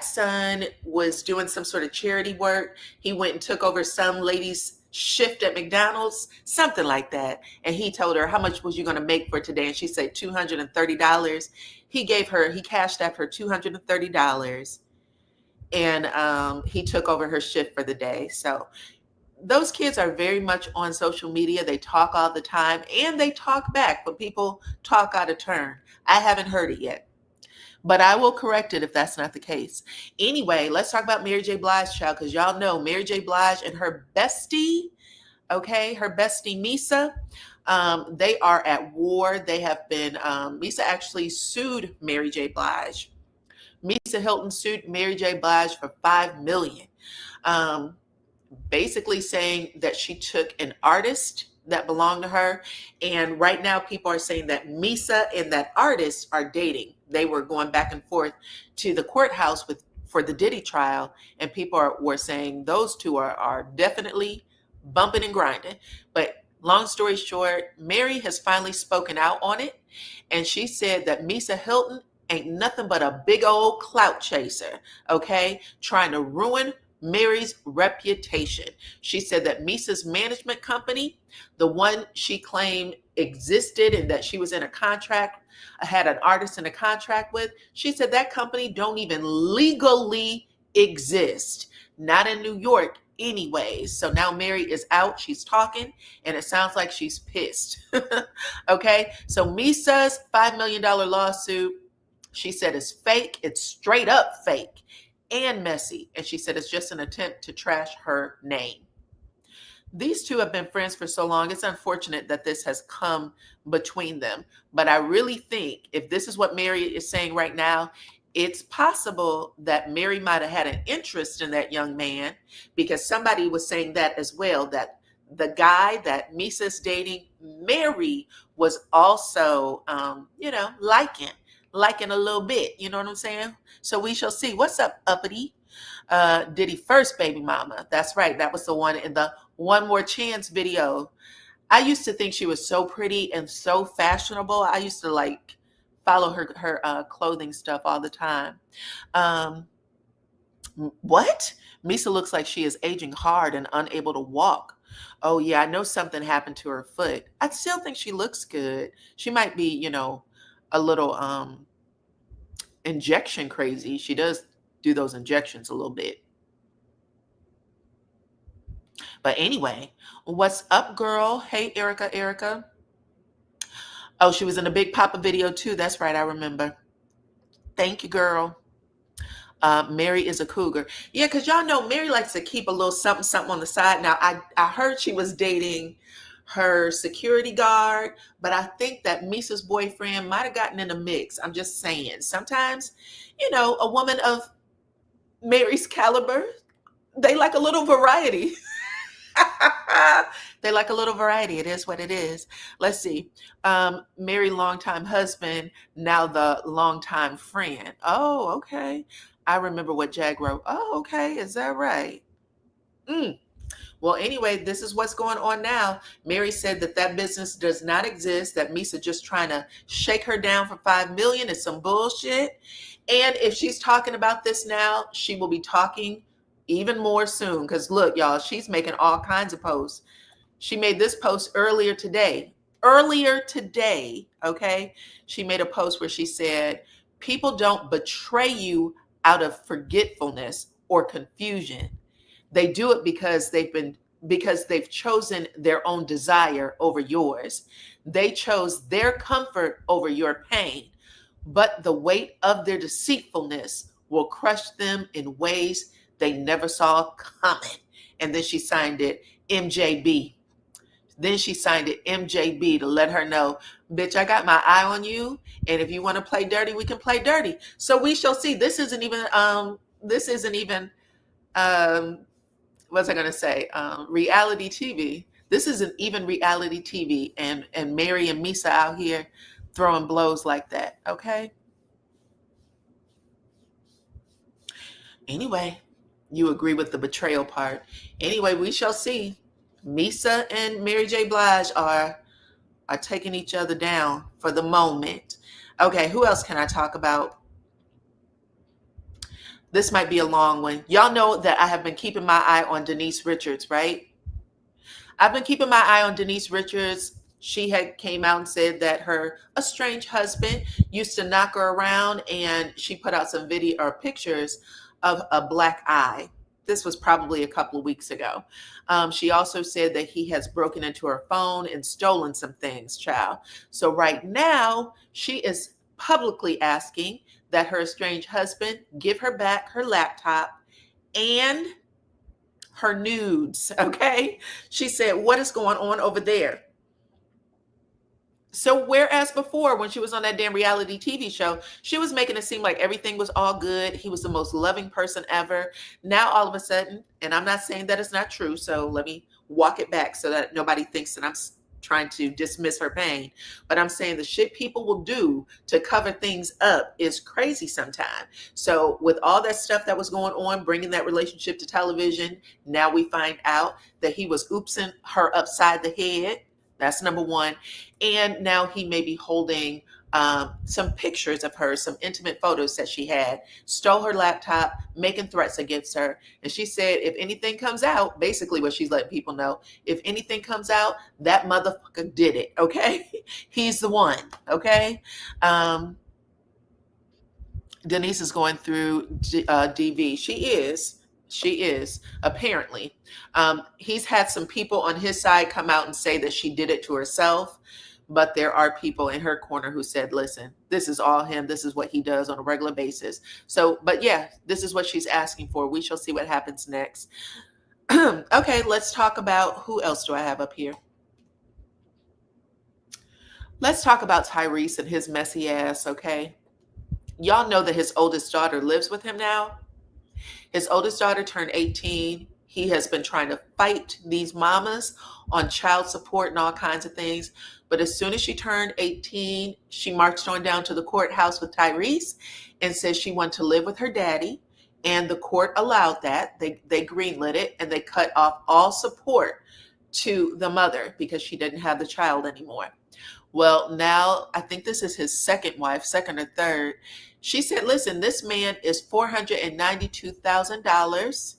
son was doing some sort of charity work. He went and took over some lady's shift at McDonald's, something like that. And he told her, how much was you going to make for today? And she said $230. He cashed out her $230. And he took over her shift for the day. So those kids are very much on social media. They talk all the time and they talk back, but people talk out of turn. I haven't heard it yet, but I will correct it if that's not the case. Anyway, let's talk about Mary J. Blige, child, because y'all know Mary J. Blige and her bestie, Okay, her bestie Misa, they are at war. They have been, Misa actually sued Mary J. Blige. Misa Hilton sued Mary J. Blige for $5 million. Um, Basically saying that she took an artist that belonged to her. And right now, people are saying that Misa and that artist are dating. They were going back and forth to the courthouse for the Diddy trial, and were saying those two are definitely bumping and grinding. But long story short, Mary has finally spoken out on it, and she said that Misa Hilton ain't nothing but a big old clout chaser, okay? Trying to ruin Mary's reputation. She said that Misa's management company, the one she claimed existed and that she was in a contract, had an artist in a contract with, she said that company don't even legally exist. Not in New York anyways. So now Mary is out, she's talking, and it sounds like she's pissed. Okay, so Misa's $5 million lawsuit, she said, is fake. It's straight up fake and messy. And she said it's just an attempt to trash her name. These two have been friends for so long. It's unfortunate that this has come between them. But I really think if this is what Mary is saying right now, it's possible that Mary might have had an interest in that young man, because somebody was saying that as well, that the guy that Misa's dating, Mary, was also, liking a little bit. You know what I'm saying? So we shall see. What's up, uppity? Diddy first baby mama. That's right. That was the one in the One More Chance video. I used to think she was so pretty and so fashionable. I used to follow her clothing stuff all the time. What? Misa looks like she is aging hard and unable to walk. Oh yeah, I know something happened to her foot. I still think she looks good. She might be, a little injection crazy. She does do those injections a little bit. But anyway, what's up, girl? Hey, Erica. Oh, she was in a Big Papa video too. That's right, I remember. Thank you, girl. Mary is a cougar. Yeah, because y'all know Mary likes to keep a little something on the side. Now, I heard she was dating her security guard, but I think that Misa's boyfriend might have gotten in the mix. I'm just saying. Sometimes, a woman of Mary's caliber, they like a little variety. They like a little variety. It is what it is. Let's see. Mary, longtime husband, now the longtime friend. Oh, okay. I remember what Jag wrote. Oh, okay. Is that right? Well, anyway, this is what's going on now. Mary said that business does not exist, that Misa just trying to shake her down for $5 million is some bullshit. And if she's talking about this now, she will be talking even more soon. Because look, y'all, she's making all kinds of posts. She made this post earlier today. Okay? She made a post where she said, people don't betray you out of forgetfulness or confusion. They do it because they've chosen their own desire over yours. They chose their comfort over your pain. But the weight of their deceitfulness will crush them in ways they never saw coming. And then she signed it MJB. To let her know, bitch, I got my eye on you. And if you want to play dirty, we can play dirty. So we shall see. This isn't even what's I going to say? Reality TV. This isn't even reality TV. And Mary and Misa out here throwing blows like that. Okay. Anyway, you agree with the betrayal part. Anyway, we shall see. Misa and Mary J. Blige are taking each other down for the moment. Okay, who else can I talk about? This might be a long one. Y'all know that I have been keeping my eye on Denise Richards, right? I've been keeping my eye on Denise Richards. She had came out and said that her estranged husband used to knock her around, and she put out some video or pictures of a black eye. This was probably a couple of weeks ago. She also said that he has broken into her phone and stolen some things, child. So right now, she is publicly asking that her estranged husband give her back her laptop and her nudes. Okay. She said, what is going on over there? So whereas before, when she was on that damn reality TV show, she was making it seem like everything was all good. He was the most loving person ever. Now all of a sudden, and I'm not saying that it's not true, so let me walk it back so that nobody thinks that I'm trying to dismiss her pain. But I'm saying the shit people will do to cover things up is crazy sometimes. So with all that stuff that was going on, bringing that relationship to television, now we find out that he was oopsing her upside the head. That's number one. And now he may be holding some pictures of her, some intimate photos that she had, stole her laptop, making threats against her. And she said, if anything comes out, basically what she's letting people know, if anything comes out, that motherfucker did it. Okay. He's the one. Okay. Denise is going through DV. She is, apparently. He's had some people on his side come out and say that she did it to herself. But there are people in her corner who said, listen, this is all him. This is what he does on a regular basis. So, but yeah, this is what she's asking for. We shall see what happens next. Okay, let's talk about, who else do I have up here? Let's talk about Tyrese and his messy ass, okay? Y'all know that his oldest daughter lives with him now. His oldest daughter turned 18. He has been trying to fight these mamas on child support and all kinds of things. But as soon as she turned 18, she marched on down to the courthouse with Tyrese and said she wanted to live with her daddy. And the court allowed that. They greenlit it, and they cut off all support to the mother because she didn't have the child anymore. Well, now I think this is his second wife, second or third. She said, listen, this man is $492,000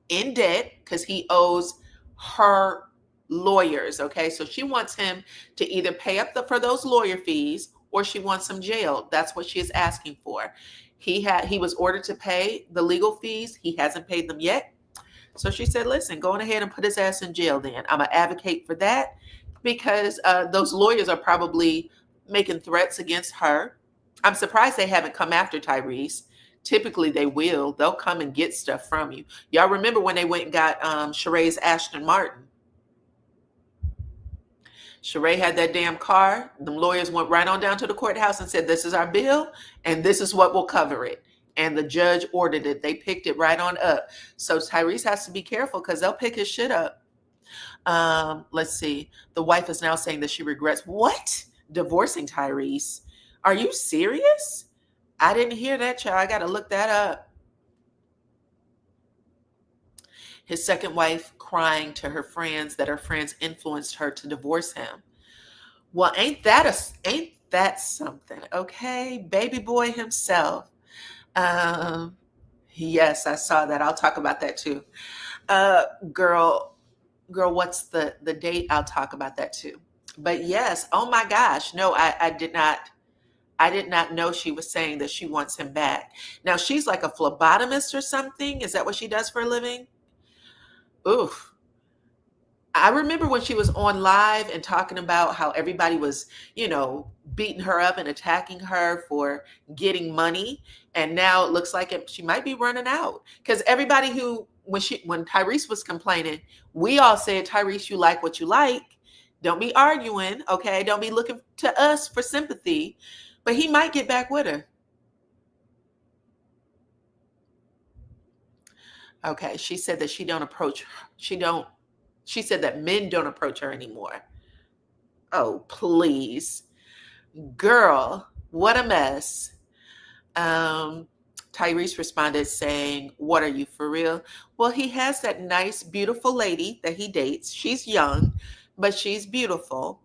in debt because he owes her lawyers. Okay. So she wants him to either pay up for those lawyer fees or she wants him jailed. That's what she is asking for. He was ordered to pay the legal fees. He hasn't paid them yet. So she said, listen, go on ahead and put his ass in jail then. I'm going to advocate for that because those lawyers are probably making threats against her. I'm surprised they haven't come after Tyrese. Typically they will. They'll come and get stuff from you. Y'all remember when they went and got Sheree's Aston Martin? Sheree had that damn car. The lawyers went right on down to the courthouse and said, this is our bill and this is what will cover it. And the judge ordered it. They picked it right on up. So Tyrese has to be careful because they'll pick his shit up. Let's see. The wife is now saying that she regrets what? Divorcing Tyrese. Are you serious? I didn't hear that, child. I got to look that up. His second wife crying to her friends that her friends influenced her to divorce him. Well, ain't that something? Okay, baby boy himself. Yes, I saw that. I'll talk about that too. Girl, what's the date? I'll talk about that too. But yes, oh my gosh, no, I did not know she was saying that she wants him back. Now she's like a phlebotomist or something. Is that what she does for a living? Oof. I remember when she was on live and talking about how everybody was, beating her up and attacking her for getting money. And now it looks like she might be running out. Because everybody when Tyrese was complaining, we all said, Tyrese, you like what you like. Don't be arguing, okay? Don't be looking to us for sympathy. But he might get back with her. Okay, she said that she said that men don't approach her anymore. Oh, please. Girl, what a mess. Tyrese responded saying, what are you, for real? Well, he has that nice, beautiful lady that he dates. She's young, but she's beautiful.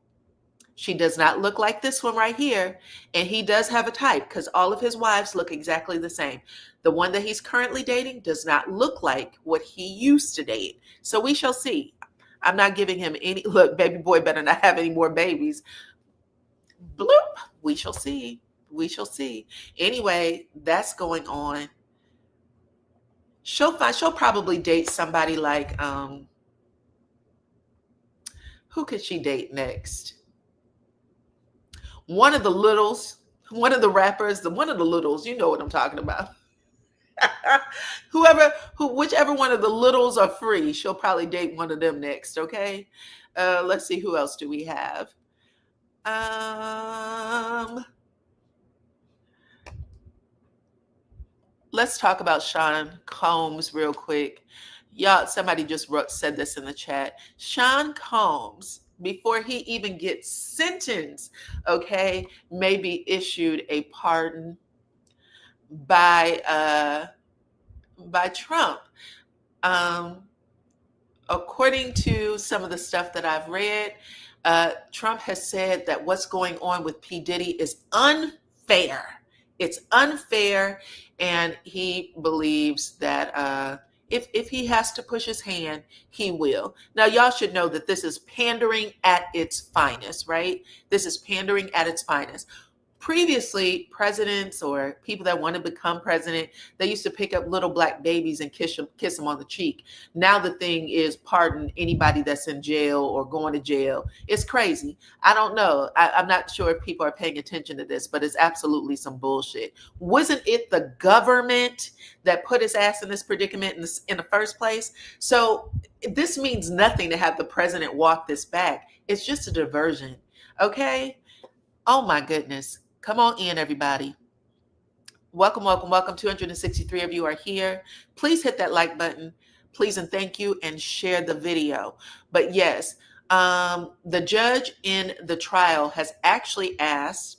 She does not look like this one right here. And he does have a type because all of his wives look exactly the same. The one that he's currently dating does not look like what he used to date. So we shall see. I'm not giving him any, look, baby boy better not have any more babies. Bloop. We shall see. We shall see. Anyway, that's going on. She'll probably date somebody like, who could she date next? One of the littles, one of the rappers, one of the littles, you know what I'm talking about. Whichever one of the littles are free, she'll probably date one of them next. Okay. Let's see, who else do we have? Um, let's talk about Sean Combs real quick. Y'all, somebody just said this in the chat. Sean Combs, before he even gets sentenced, okay, may be issued a pardon by Trump. According to some of the stuff that I've read, Trump has said that what's going on with P. Diddy is unfair. It's unfair, and he believes that if he has to push his hand, he will. Now, y'all should know that this is pandering at its finest, right? This is pandering at its finest. Previously, presidents or people that want to become president, they used to pick up little black babies and kiss them on the cheek. Now the thing is pardon anybody that's in jail or going to jail. It's crazy. I don't know. I'm not sure if people are paying attention to this, but it's absolutely some bullshit. Wasn't it the government that put his ass in this predicament in the first place? So this means nothing to have the president walk this back. It's just a diversion. Okay? Oh my goodness. Come on in, everybody. Welcome, welcome, welcome. 263 of you are here. Please hit that like button. Please and thank you, and share the video. But yes, the judge in the trial has actually asked,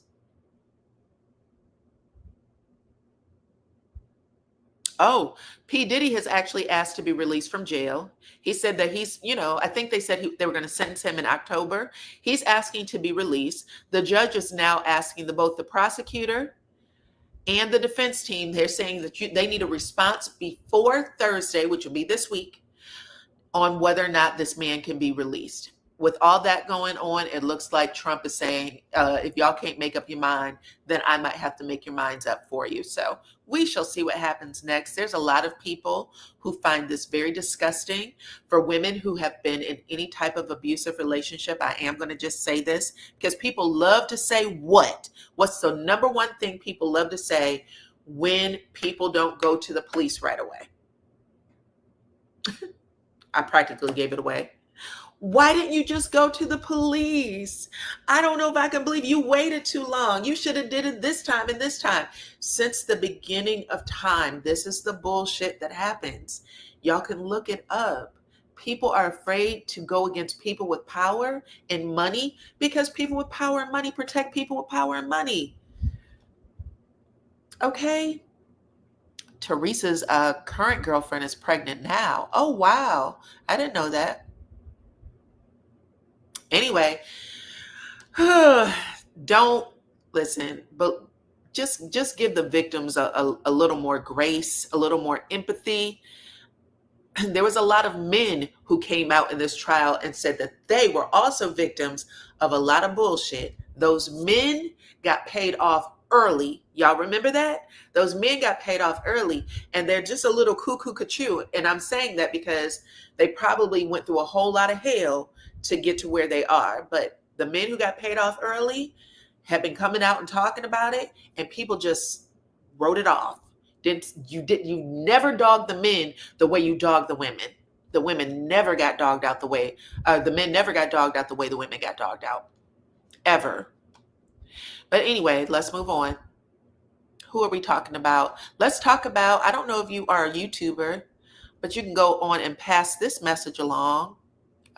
P. Diddy has actually asked to be released from jail. He said that he's, I think they said they were going to sentence him in October. He's asking to be released. The judge is now asking both the prosecutor and the defense team. They're saying that they need a response before Thursday, which will be this week, on whether or not this man can be released. With all that going on, it looks like Trump is saying, if y'all can't make up your mind, then I might have to make your minds up for you. So we shall see what happens next. There's a lot of people who find this very disgusting. For women who have been in any type of abusive relationship, I am going to just say this, because people love to say what's the number one thing people love to say when people don't go to the police right away? I practically gave it away. Why didn't you just go to the police? I don't know if I can believe you waited too long. You should have did it this time and this time. Since the beginning of time, this is the bullshit that happens. Y'all can look it up. People are afraid to go against people with power and money because people with power and money protect people with power and money. Okay? Teresa's current girlfriend is pregnant now. Oh, wow. I didn't know that. Anyway, don't listen, but just give the victims a little more grace, a little more empathy. There was a lot of men who came out in this trial and said that they were also victims of a lot of bullshit. Those men got paid off early. Y'all remember that? Those men got paid off early, and they're just a little cuckoo. And I'm saying that because they probably went through a whole lot of hell to get to where they are. But the men who got paid off early have been coming out and talking about it, and people just wrote it off. You never dogged the men the way you dogged the women. The women never got dogged out the way, the men never got dogged out the way the women got dogged out. Ever. But anyway, let's move on. Who are we talking about? Let's talk about, I don't know if you are a YouTuber, but you can go on and pass this message along.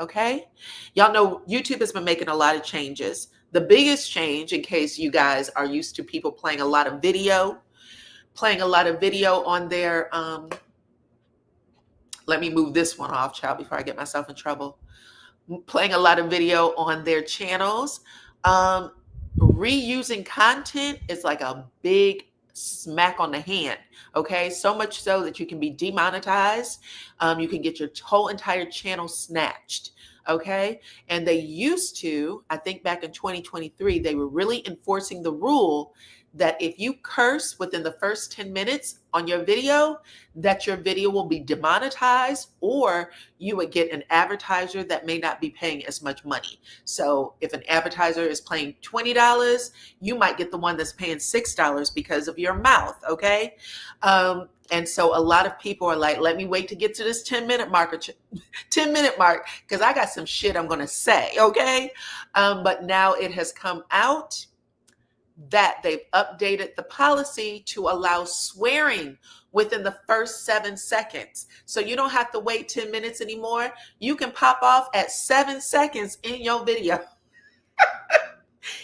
Okay? Y'all know YouTube has been making a lot of changes. The biggest change, in case you guys are used to people playing a lot of video on their, let me move this one off, child, before I get myself in trouble. Playing a lot of video on their channels. Reusing content is like a big smack on the hand. Okay, so much so that you can be demonetized. You can get your whole entire channel snatched. Okay, and they used to, I think back in 2023, they were really enforcing the rule that if you curse within the first 10 minutes on your video, that your video will be demonetized, or you would get an advertiser that may not be paying as much money. So if an advertiser is paying $20, you might get the one that's paying $6 because of your mouth, okay? And so a lot of people are like, let me wait to get to this 10-minute mark, 10-minute mark, because I got some shit I'm going to say, okay? But now it has come out that they've updated the policy to allow swearing within the first 7 seconds. So you don't have to wait 10 minutes anymore. You can pop off at 7 seconds in your video.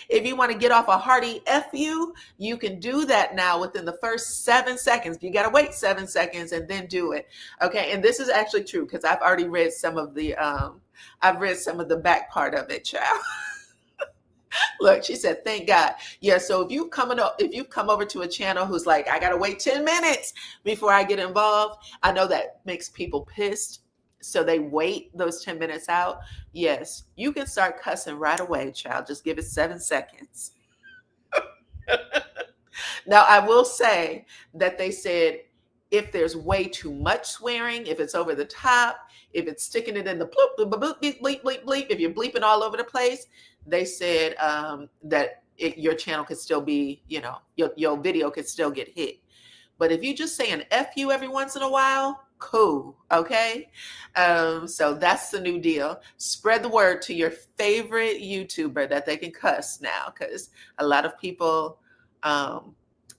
If you want to get off a hearty F you can do that now within the first 7 seconds. You got to wait 7 seconds and then do it. Okay. And this is actually true because I've already read some of the, back part of it, child. Look, she said, thank God. Yeah. So if you come over to a channel who's like, I got to wait 10 minutes before I get involved. I know that makes people pissed. So they wait those 10 minutes out. Yes, you can start cussing right away, child. Just give it 7 seconds. Now, I will say that they said if there's way too much swearing, if it's over the top, if it's sticking it in the bloop, bloop, bloop, bleep, bleep, bleep, bleep, if you're bleeping all over the place, they said that your channel could still be, your video could still get hit. But if you just say an F you every once in a while, cool. Okay. So that's the new deal. Spread the word to your favorite YouTuber that they can cuss now, because a lot of people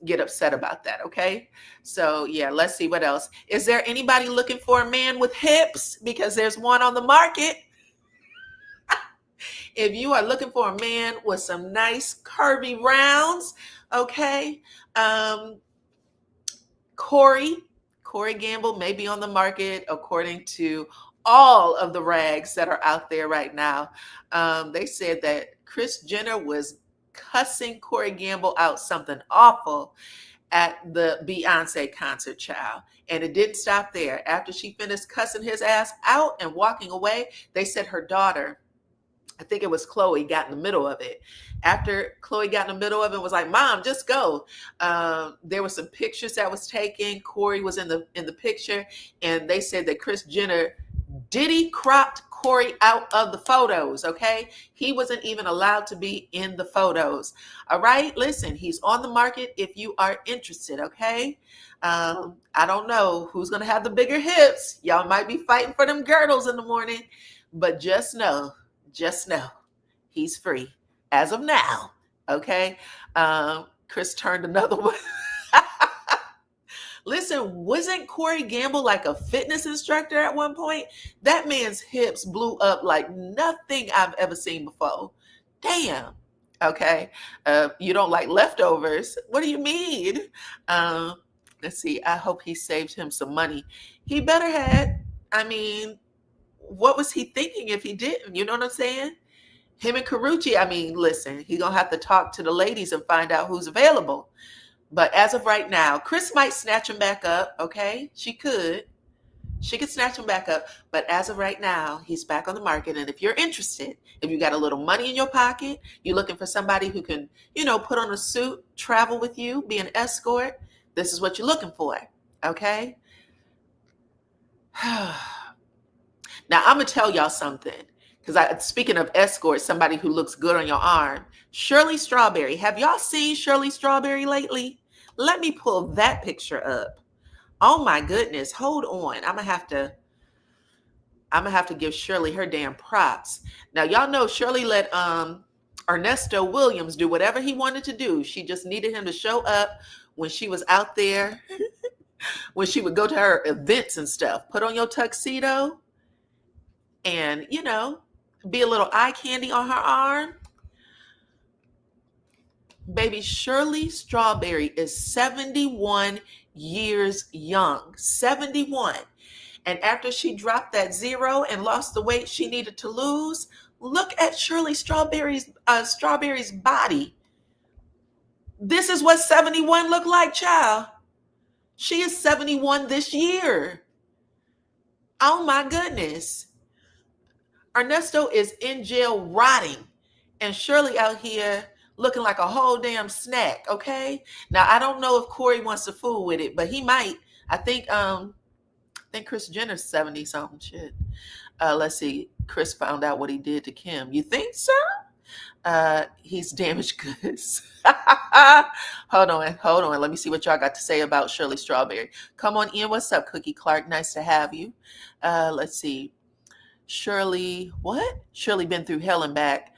get upset about that. Okay. So yeah, let's see what else. Is there anybody looking for a man with hips? Because there's one on the market. If you are looking for a man with some nice curvy rounds, okay. Corey Gamble may be on the market according to all of the rags that are out there right now. They said that Kris Jenner was cussing Corey Gamble out something awful at the Beyonce concert, child. And it didn't stop there. After she finished cussing his ass out and walking away, they said her daughter, I think it was Chloe, got in the middle of it. After Chloe got in the middle of it, was like, Mom, just go. There were some pictures that was taken. Corey was in the picture, and they said that Kris Jenner Diddy cropped Corey out of the photos. Okay, he wasn't even allowed to be in the photos. All right, listen, he's on the market if you are interested. Okay, I don't know who's gonna have the bigger hips. Y'all might be fighting for them girdles in the morning, but just know, he's free as of now. Okay. Chris turned another one. Listen, wasn't Corey Gamble like a fitness instructor at one point? That man's hips blew up like nothing I've ever seen before. Damn. Okay. You don't like leftovers. What do you mean? Let's see. I hope he saved him some money. He better had. I mean, what was he thinking if he didn't? You know what I'm saying? Him and Karrueche, I mean, listen, he's going to have to talk to the ladies and find out who's available. But as of right now, Chris might snatch him back up, okay? She could snatch him back up. But as of right now, he's back on the market. And if you're interested, if you got a little money in your pocket, you're looking for somebody who can, put on a suit, travel with you, be an escort, this is what you're looking for, okay? Now, I'm going to tell y'all something, because speaking of escorts, somebody who looks good on your arm, Shirley Strawberry. Have y'all seen Shirley Strawberry lately? Let me pull that picture up. Oh my goodness. Hold on. I'm going to have to give Shirley her damn props. Now, y'all know Shirley let Ernesto Williams do whatever he wanted to do. She just needed him to show up when she was out there, when she would go to her events and stuff. Put on your tuxedo and, be a little eye candy on her arm. Baby, Shirley Strawberry is 71 years young. 71. And after she dropped that 0 and lost the weight she needed to lose, look at Shirley Strawberry's body. This is what 71 look like, child. She is 71 this year. Oh my goodness. Ernesto is in jail rotting, and Shirley out here looking like a whole damn snack. Okay. Now I don't know if Corey wants to fool with it, but he might. I think Kris Jenner's 70 something shit. Let's see. Chris found out what he did to Kim. You think so? He's damaged goods. Hold on. Let me see what y'all got to say about Shirley Strawberry. Come on in. What's up, Cookie Clark? Nice to have you. Let's see. Shirley, what? Shirley been through hell and back,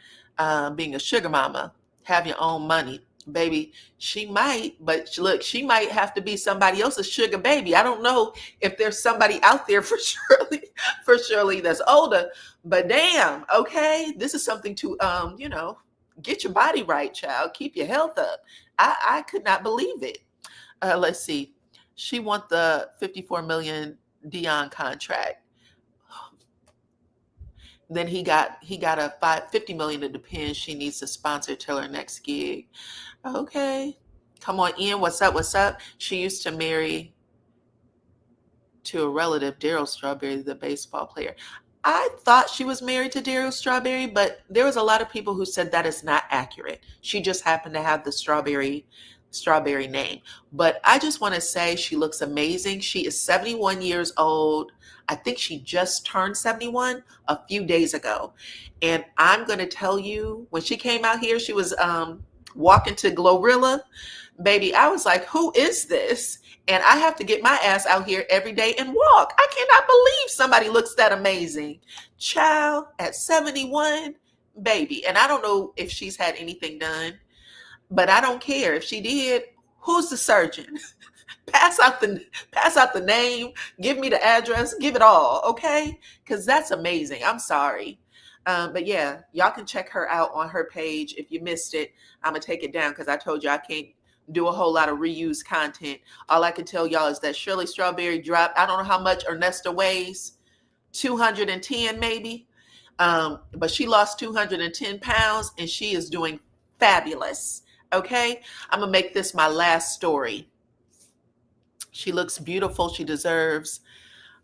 being a sugar mama. Have your own money. Baby, she might, but look, she might have to be somebody else's sugar baby. I don't know if there's somebody out there for Shirley that's older, but damn, okay, this is something to get your body right, child. Keep your health up. I could not believe it. Let's see. She want the 54 million Deion contract. Then he got a 50 million. It depends. She needs a sponsor till her next gig. Okay. Come on in. What's up? She used to marry to a relative, Darryl Strawberry, the baseball player. I thought she was married to Darryl Strawberry, but there was a lot of people who said that is not accurate. She just happened to have the strawberry name. But I just want to say she looks amazing. She is 71 years old. I think she just turned 71 a few days ago. And I'm going to tell you, when she came out here, she was walking to Glorilla. Baby, I was like, who is this? And I have to get my ass out here every day and walk. I cannot believe somebody looks that amazing. Child, at 71, baby. And I don't know if she's had anything done, but I don't care. If she did, who's the surgeon? Pass out the name, give me the address, give it all, okay? Because that's amazing. I'm sorry. But yeah, y'all can check her out on her page. If you missed it, I'm going to take it down because I told you I can't do a whole lot of reused content. All I can tell y'all is that Shirley Strawberry dropped, I don't know how much Ernesta weighs, 210 maybe. But she lost 210 pounds and she is doing fabulous. Okay, I'm gonna make this my last story. She looks beautiful. She deserves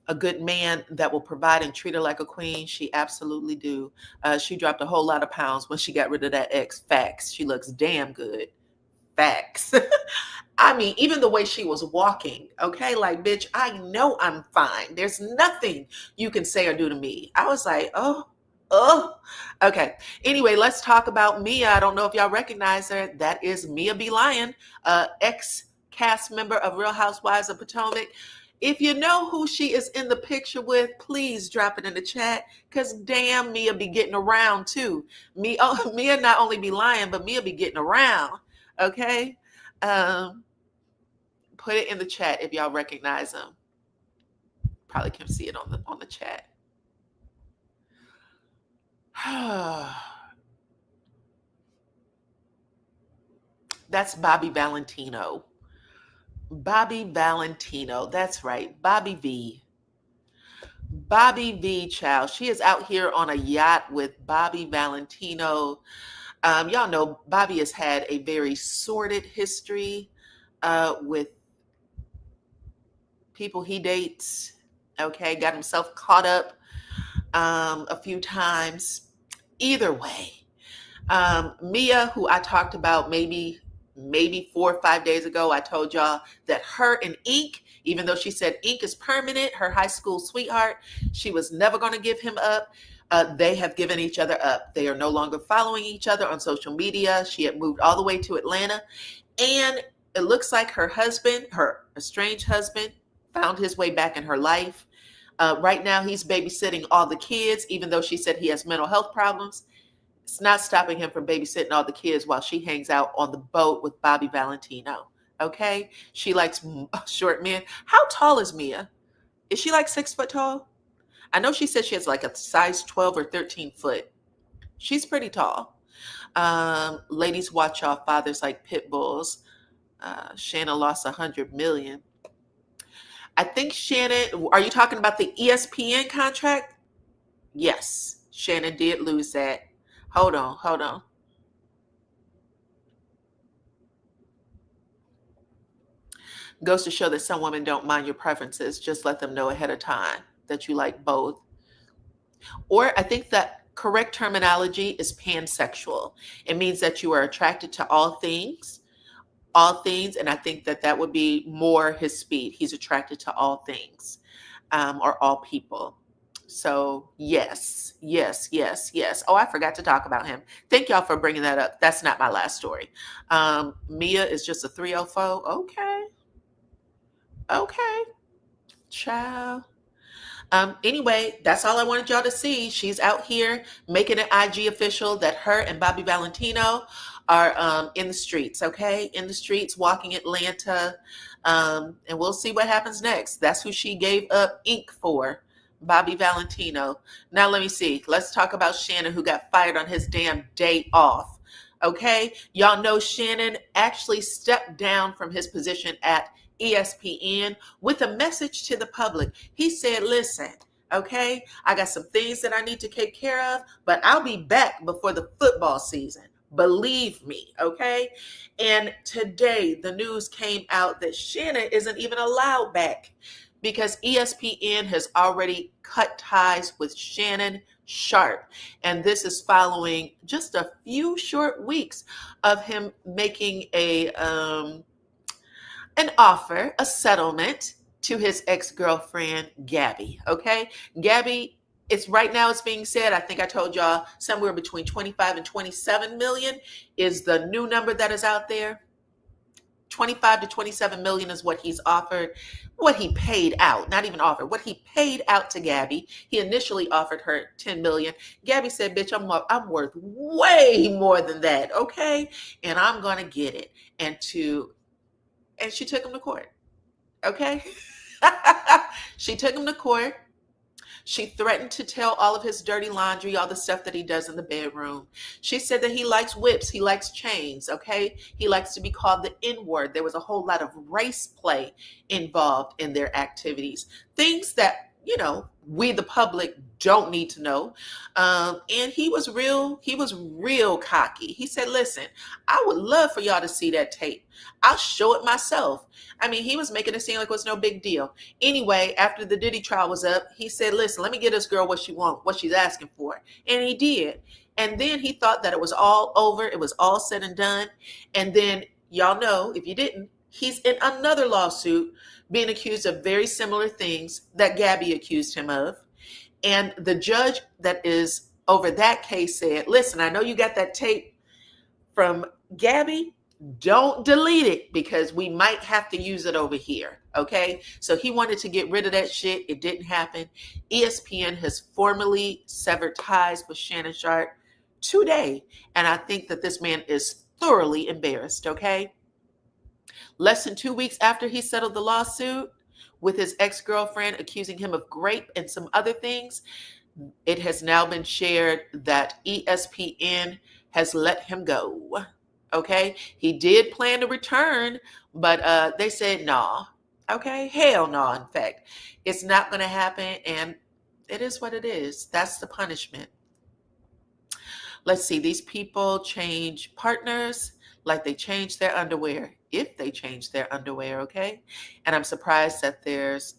a good man that will provide and treat her like a queen. She absolutely do. She dropped a whole lot of pounds when she got rid of that ex. Facts. She looks damn good. Facts. I mean, even the way she was walking, okay? Like, bitch, I know I'm fine. There's nothing you can say or do to me. I was like, oh. Okay. Anyway, let's talk about Mia. I don't know if y'all recognize her. That is Mia B. Lion, ex-cast member of Real Housewives of Potomac. If you know who she is in the picture with, please drop it in the chat, because damn, Mia be getting around too. Mia not only be lying, but Mia be getting around. Okay? Put it in the chat if y'all recognize them. Probably can see it on the chat. That's Bobby Valentino. Bobby Valentino. That's right. Bobby V. Bobby V, child. She is out here on a yacht with Bobby Valentino. Y'all know Bobby has had a very sordid history with people he dates. Okay, got himself caught up a few times. Either way, Mia, who I talked about maybe 4 or 5 days ago, I told y'all that her and Ink, even though she said Ink is permanent, her high school sweetheart, she was never going to give him up. They have given each other up. They are no longer following each other on social media. She had moved all the way to Atlanta. And it looks like her husband, her estranged husband, found his way back in her life. Right now, he's babysitting all the kids, even though she said he has mental health problems. It's not stopping him from babysitting all the kids while she hangs out on the boat with Bobby Valentino. Okay? She likes short men. How tall is Mia? Is she like 6 foot tall? I know she said she has like a size 12 or 13 foot. She's pretty tall. Ladies, watch y'all fathers like pit bulls. Shannon lost 100 million. I think Shannon, are you talking about the ESPN contract? Yes, Shannon did lose that. Hold on. Goes to show that some women don't mind your preferences. Just let them know ahead of time that you like both. Or I think that correct terminology is pansexual. It means that you are attracted to all things, and I think that that would be more his speed. He's attracted to all things, or all people. So yes, yes, yes, yes. Oh, I forgot to talk about him. Thank y'all for bringing that up. That's not my last story. Mia is just a 304. Okay, okay, child. Anyway, that's all I wanted y'all to see. She's out here making it IG official that her and Bobby Valentino are in the streets, okay? In the streets, walking Atlanta. And we'll see what happens next. That's who she gave up ink for, Bobby Valentino. Now, let me see. Let's talk about Shannon, who got fired on his damn day off. Okay? Y'all know Shannon actually stepped down from his position at ESPN with a message to the public. He said, listen, okay, I got some things that I need to take care of, but I'll be back before the football season. Believe me, okay? And today the news came out that Shannon isn't even allowed back because ESPN has already cut ties with Shannon Sharp. And this is following just a few short weeks of him making an offer, a settlement to his ex-girlfriend, Gabby. Okay? Gabby, right now it's being said, I think I told y'all, somewhere between 25 and 27 million is the new number that is out there. 25 to 27 million is what he's offered, what he paid out, not even offered, what he paid out to Gabby. He initially offered her 10 million. Gabby said, bitch, I'm worth way more than that, okay? And I'm going to get it. And she took him to court. Okay? She took him to court. She threatened to tell all of his dirty laundry, all the stuff that he does in the bedroom. She said that he likes whips, he likes chains, okay? He likes to be called the N-word. There was a whole lot of race play involved in their activities. Things that, we the public don't need to know. And he was real cocky. He said, listen, I would love for y'all to see that tape. I'll show it myself. I mean, he was making it seem like it was no big deal. Anyway, after the Diddy trial was up, he said, listen, let me get this girl what she wants, what she's asking for. And he did. And then he thought that it was all over. It was all said and done. And then y'all know, if you didn't, he's in another lawsuit being accused of very similar things that Gabby accused him of. And the judge that is over that case said, listen, I know you got that tape from Gabby. Don't delete it because we might have to use it over here. Okay. So he wanted to get rid of that shit. It didn't happen. ESPN has formally severed ties with Shannon Sharp today. And I think that this man is thoroughly embarrassed. Okay. Less than 2 weeks after he settled the lawsuit with his ex-girlfriend accusing him of rape and some other things, it has now been shared that ESPN has let him go. Okay? He did plan to return, but they said, nah. Okay? Hell no, in fact. It's not going to happen, and it is what it is. That's the punishment. Let's see. These people change partners like they change their underwear, if they change their underwear, okay? And I'm surprised that there's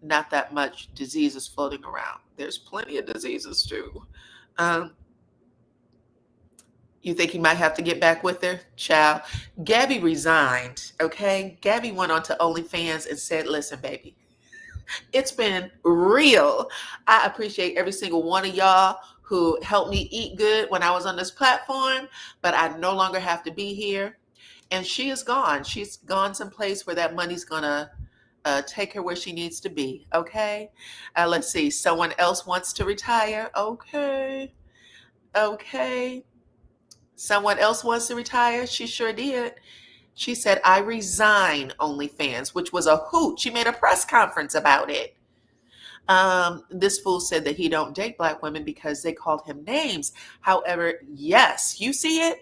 not that much diseases floating around. There's plenty of diseases too. You think he might have to get back with her? Child. Gabby resigned, okay? Gabby went on to OnlyFans and said, listen, baby, it's been real. I appreciate every single one of y'all who helped me eat good when I was on this platform, but I no longer have to be here. And she is gone. She's gone someplace where that money's going to take her where she needs to be, okay? Let's see. Someone else wants to retire. Okay. Someone else wants to retire. She sure did. She said, I resign OnlyFans, which was a hoot. She made a press conference about it. This fool said that he don't date Black women because they called him names. However, yes, you see it?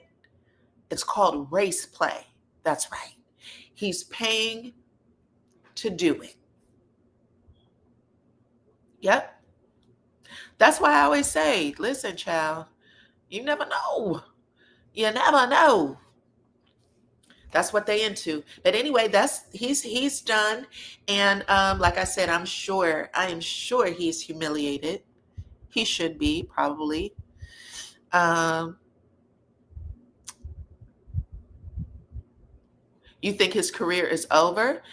It's called race play. That's right. He's paying to do it. Yep. That's why I always say, listen, child, you never know. You never know. That's what they into. But anyway, he's done. And like I said, I am sure he's humiliated. He should be, probably. Um, you think his career is over?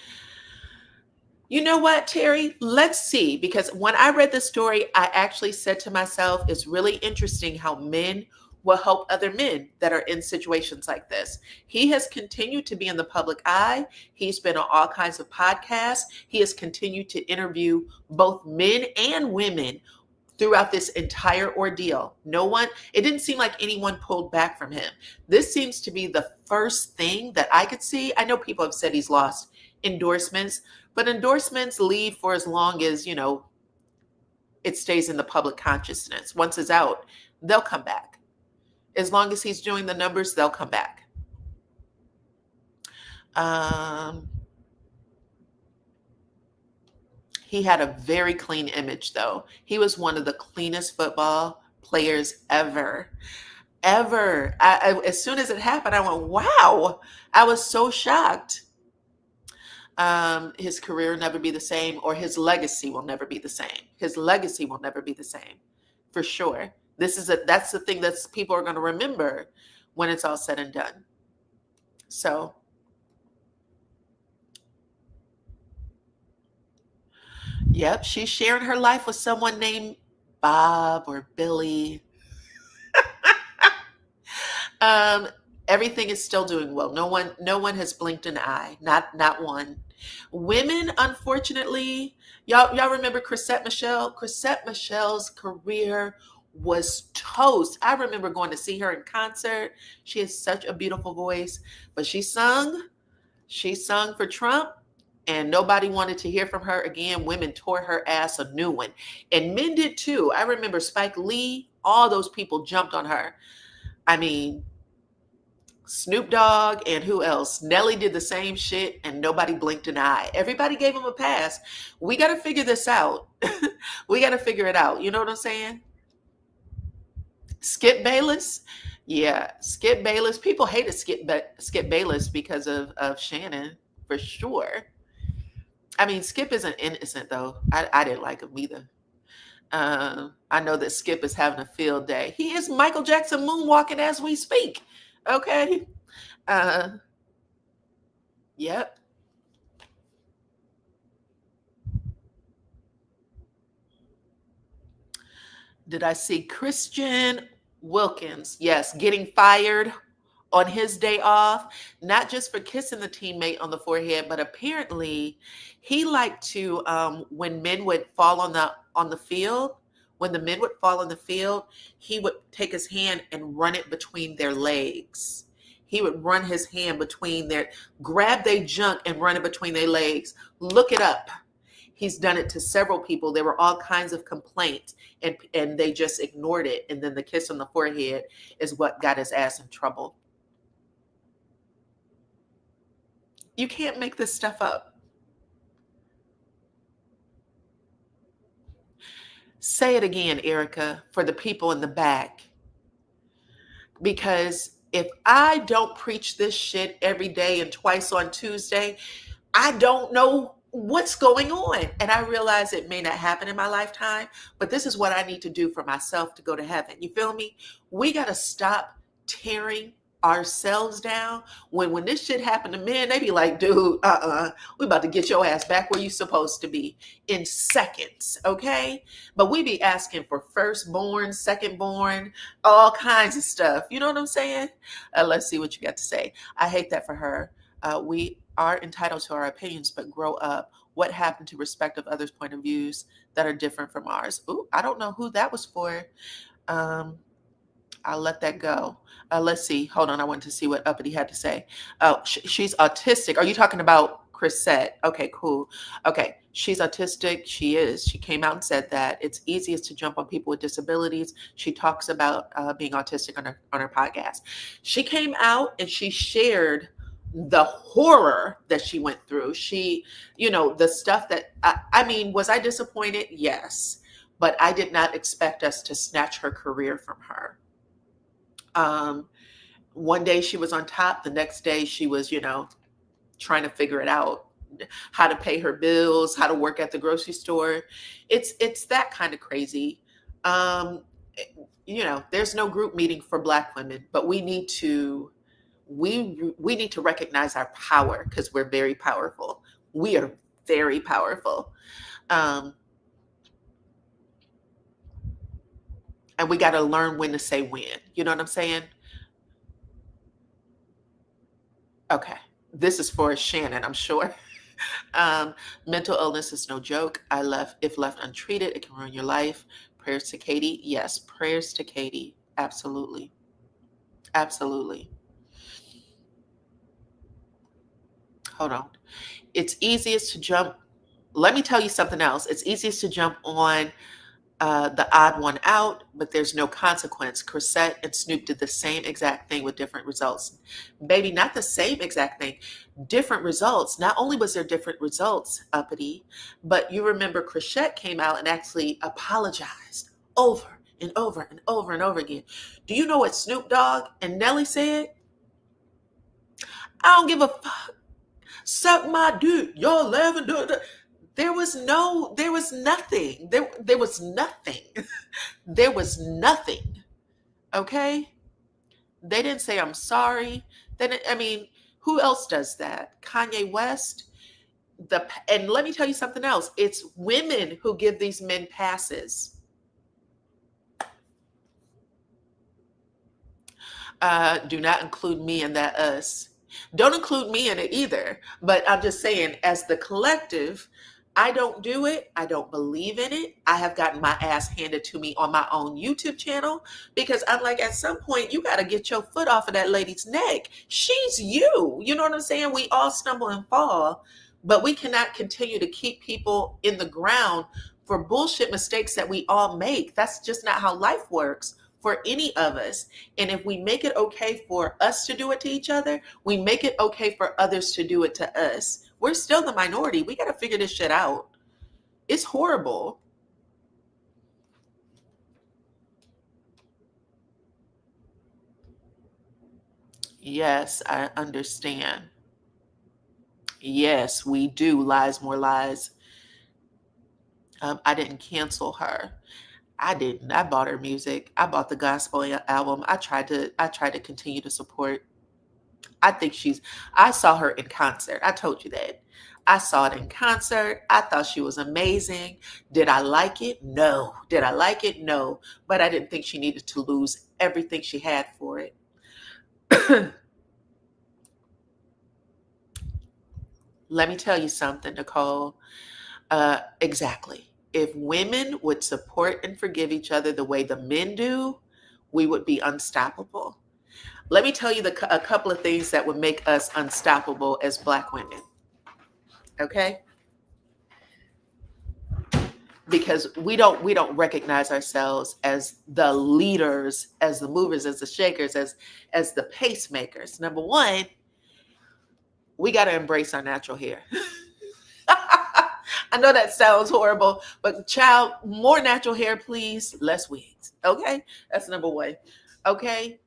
You know what, Terry? Let's see. Because when I read the story, I actually said to myself, it's really interesting how men will help other men that are in situations like this. He has continued to be in the public eye. He's been on all kinds of podcasts. He has continued to interview both men and women throughout this entire ordeal. No one, it didn't seem like anyone pulled back from him. This seems to be the first thing that I could see. I know people have said he's lost endorsements, but endorsements leave for as long as, it stays in the public consciousness. Once it's out, they'll come back. As long as he's doing the numbers, they'll come back. He had a very clean image, though. He was one of the cleanest football players ever. Ever. As soon as it happened, I went, wow. I was so shocked. His career will never be the same, or his legacy will never be the same. His legacy will never be the same, for sure. That's the thing that people are going to remember when it's all said and done. So, yep, she's sharing her life with someone named Bob or Billy. Everything is still doing well. No one has blinked an eye. Not one. Women, unfortunately, y'all remember Chrisette Michele? Chrisette Michelle's career was toast. I remember going to see her in concert. She has such a beautiful voice, but she sung for Trump, and nobody wanted to hear from her again. Women tore her ass a new one, and men did too. I remember Spike Lee, all those people jumped on her. I mean, Snoop Dogg and who else? Nelly did the same shit, and nobody blinked an eye. Everybody gave him a pass. We got to figure this out. We got to figure it out. You know what I'm saying? Skip Bayless? Yeah, Skip Bayless. People hated Skip Bayless because of Shannon, for sure. I mean, Skip isn't innocent, though. I didn't like him either. I know that Skip is having a field day. He is Michael Jackson moonwalking as we speak. Okay. Yep. Did I see Christian Wilkins? Yes, getting fired on his day off, not just for kissing the teammate on the forehead, but apparently he liked to, when men would fall on the field, when the men would fall on the field, he would take his hand and run it between their legs. He would run his hand grab their junk and run it between their legs. Look it up. He's done it to several people. There were all kinds of complaints, and they just ignored it. And then the kiss on the forehead is what got his ass in trouble. You can't make this stuff up. Say it again, Erica, for the people in the back. Because if I don't preach this shit every day and twice on Tuesday, I don't know what's going on. And I realize it may not happen in my lifetime, but this is what I need to do for myself to go to heaven. You feel me? We got to stop tearing ourselves down. When this shit happened to men, they be like, dude, we about to get your ass back where you supposed to be in seconds, okay? But we be asking for firstborn, secondborn, all kinds of stuff. You know what I'm saying? Let's see what you got to say. I hate that for her. We are entitled to our opinions, but grow up. What happened to respect of others' point of views that are different from ours? Ooh, I don't know who that was for. I'll let that go. Let's see. Hold on. I want to see what Uppity had to say. Oh, she's autistic. Are you talking about Chrisette? Okay, cool. Okay. She's autistic. She is. She came out and said that it's easiest to jump on people with disabilities. She talks about being autistic on her podcast. She came out and she shared the horror that she went through. She, the stuff that, I mean, was I disappointed? Yes. But I did not expect us to snatch her career from her. One day she was on top. The next day she was, trying to figure it out, how to pay her bills, how to work at the grocery store. It's that kind of crazy. Um, there's no group meeting for Black women, but we need to recognize our power because we're very powerful. We are very powerful. Um, and we got to learn when to say when. You know what I'm saying? Okay. This is for Shannon, I'm sure. Um, Mental illness is no joke. If left untreated, it can ruin your life. Prayers to Katie. Yes, prayers to Katie. Absolutely. Absolutely. Hold on. It's easiest to jump. Let me tell you something else. It's easiest to jump on the odd one out, but there's no consequence. Chrisette and Snoop did the same exact thing with different results. Baby, not the same exact thing, different results. Not only was there different results, uppity, but you remember Chrisette came out and actually apologized over and over and over and over again. Do you know what Snoop Dogg and Nelly said? I don't give a fuck. Suck my dick. Y'all laughing. There was nothing. There was nothing. There was nothing. Okay? They didn't say I'm sorry. I mean, who else does that? Kanye West. And let me tell you something else. It's women who give these men passes. Do not include me in that us. Don't include me in it either. But I'm just saying, as the collective, I don't do it. I don't believe in it. I have gotten my ass handed to me on my own YouTube channel because I'm like, at some point, you got to get your foot off of that lady's neck. She's you. You know what I'm saying? We all stumble and fall, but we cannot continue to keep people in the ground for bullshit mistakes that we all make. That's just not how life works for any of us. And if we make it okay for us to do it to each other, we make it okay for others to do it to us. We're still the minority. We got to figure this shit out. It's horrible. Yes, I understand. Yes, we do. Lies, more lies. I didn't cancel her. I didn't. I bought her music. I bought the gospel album. I tried to continue to support. I think I saw her in concert. I told you that. I saw it in concert. I thought she was amazing. Did I like it? No. Did I like it? No. But I didn't think she needed to lose everything she had for it. Let me tell you something, Nicole. Exactly. If women would support and forgive each other the way the men do, we would be unstoppable. Let me tell you a couple of things that would make us unstoppable as Black women. Okay? Because we don't recognize ourselves as the leaders, as the movers, as the shakers, as the pacemakers. Number one, we got to embrace our natural hair. I know that sounds horrible, but child, more natural hair, please, less wigs. Okay? That's number one. Okay?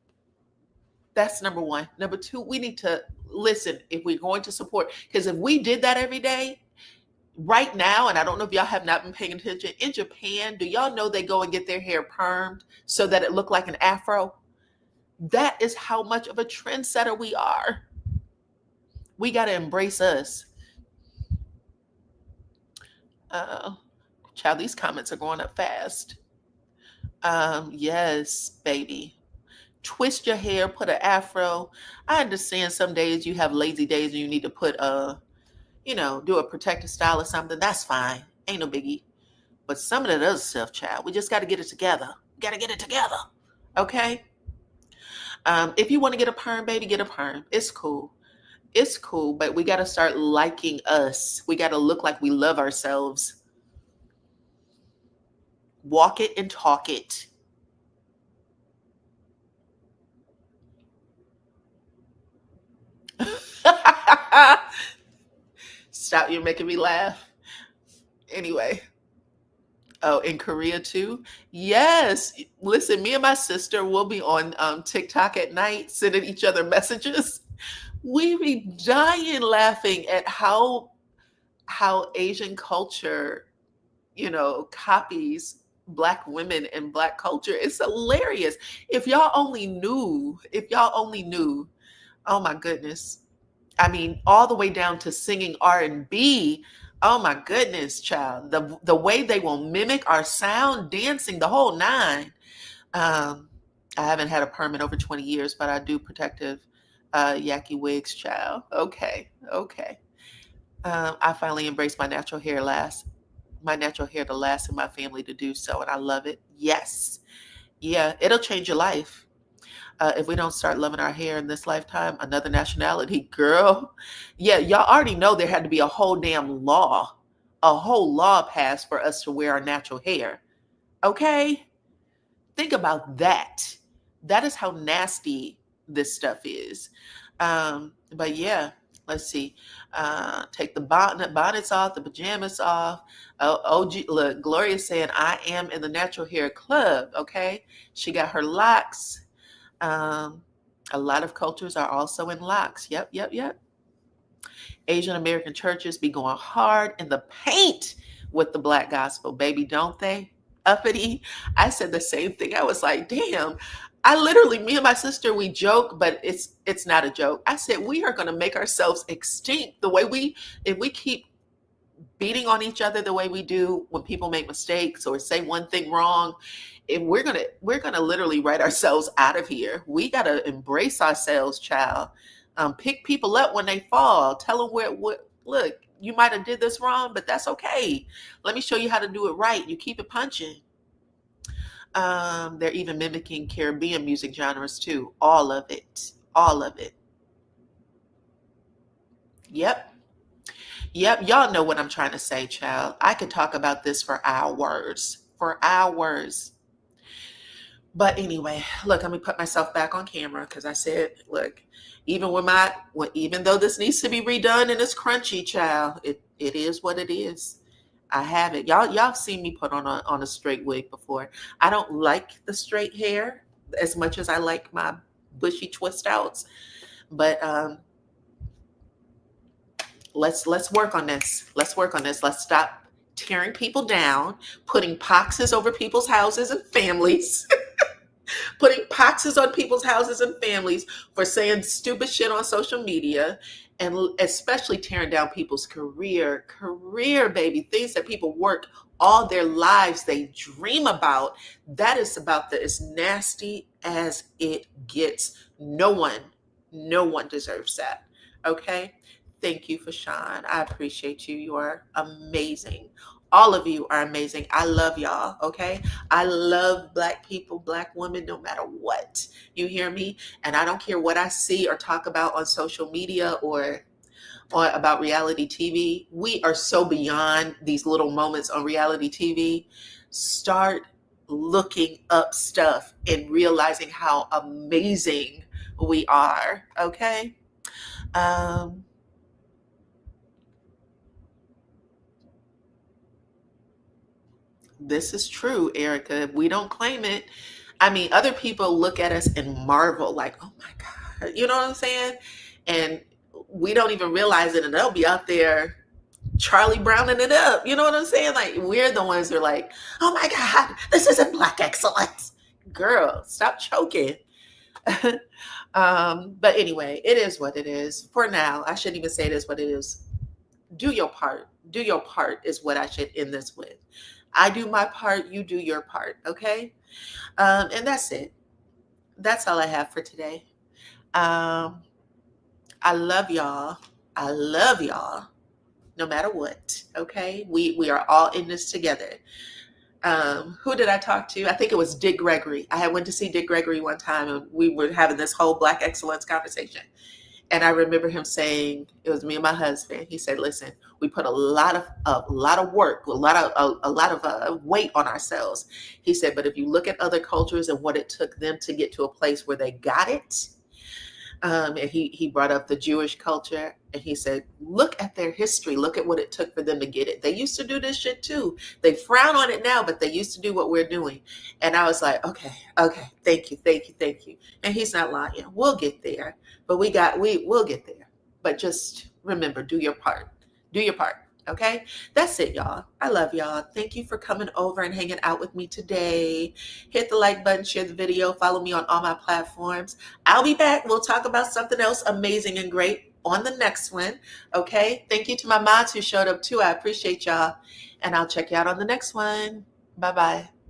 That's number one. Number two, we need to listen if we're going to support, because if we did that every day, right now, and I don't know if y'all have not been paying attention, in Japan, do y'all know they go and get their hair permed so that it look like an afro? That is how much of a trendsetter we are. We got to embrace us. Uh, Child, these comments are going up fast. Yes, baby. Twist your hair, put an afro. I understand some days you have lazy days and you need to put do a protective style or something. That's fine. Ain't no biggie. But some of that other stuff, child, we just got to get it together. Got to get it together. Okay? If you want to get a perm, baby, get a perm. It's cool. It's cool, but we got to start liking us. We got to look like we love ourselves. Walk it and talk it. Stop, you're making me laugh. Anyway. Oh, in Korea too? Yes. Listen, me and my sister will be on TikTok at night sending each other messages. We be dying laughing at how Asian culture, copies Black women and Black culture. It's hilarious. If y'all only knew, oh my goodness. I mean, all the way down to singing R&B. Oh my goodness, child. The way they will mimic our sound, dancing, the whole nine. Um, I haven't had a perm in over 20 years, but I do protective yaki wigs, child. Okay, okay. I finally embraced my natural hair to last in my family to do so, and I love it. Yes. Yeah, it'll change your life. If we don't start loving our hair in this lifetime, another nationality, girl. Yeah, y'all already know there had to be a whole law passed for us to wear our natural hair. Okay? Think about that. That is how nasty this stuff is. But yeah, let's see. Take the bonnets off, the pajamas off. Oh, OG, look, Gloria's saying, I am in the natural hair club. Okay. She got her locks. A lot of cultures are also in locks. Yep, yep, yep. Asian American churches be going hard in the paint with the Black gospel, baby, don't they? Uppity. I said the same thing. I was like, damn. I literally, me and my sister, we joke, but it's not a joke. I said we are going to make ourselves extinct the way if we keep beating on each other the way we do when people make mistakes or say one thing wrong. If we're gonna literally write ourselves out of here. We gotta embrace ourselves, child. Pick people up when they fall. Tell them look, you might have did this wrong, but that's okay. Let me show you how to do it right. You keep it punching. They're even mimicking Caribbean music genres too. All of it. All of it. Yep. Yep. Y'all know what I'm trying to say, child. I could talk about this for hours. For hours. But anyway, look, let me put myself back on camera because I said, look, even though this needs to be redone and it's crunchy, child, it is what it is. I have it. Y'all seen me put on a straight wig before. I don't like the straight hair as much as I like my bushy twist outs. But let's work on this. Let's work on this. Let's stop tearing people down, putting poxes over people's houses and families. Putting poxes on people's houses and families for saying stupid shit on social media, and especially tearing down people's career, baby, things that people work all their lives, they dream about. That is about as nasty as it gets. No one deserves that. Okay. Thank you for Sean. I appreciate you. You are amazing. All of you are amazing. I love y'all. Okay. I love Black people, Black women, no matter what. You hear me? And I don't care what I see or talk about on social media or about reality TV. We are so beyond these little moments on reality TV. Start looking up stuff and realizing how amazing we are. Okay. This is true, Erica. If we don't claim it, I mean, other people look at us and marvel, like, oh my God. You know what I'm saying? And we don't even realize it, and they'll be out there Charlie Browning it up. You know what I'm saying? Like, we're the ones who are like, oh my God, this isn't Black excellence. Girl, stop choking. But anyway, it is what it is. For now, I shouldn't even say it is what it is. Do your part. Do your part is what I should end this with. I do my part, you do your part, okay? And that's it. That's all I have for today. I love y'all. I love y'all, no matter what, okay? We are all in this together. Who did I talk to? I think it was Dick Gregory. I went to see Dick Gregory one time, and we were having this whole Black excellence conversation. And I remember him saying, it was me and my husband. He said, "Listen, we put a lot of work, a lot of weight on ourselves." He said, "But if you look at other cultures and what it took them to get to a place where they got it," and he brought up the Jewish culture, and he said, "Look at their history. Look at what it took for them to get it. They used to do this shit too. They frown on it now, but they used to do what we're doing." And I was like, okay, thank you. And he's not lying. We'll get there, but we'll get there. But just remember, do your part. Do your part. Okay, that's it, y'all. I love y'all. Thank you for coming over and hanging out with me today. Hit the like button, share the video, follow me on all my platforms. I'll be back. We'll talk about something else amazing and great on the next one. Okay, thank you to my mods who showed up too. I appreciate y'all. And I'll check you out on the next one. Bye bye.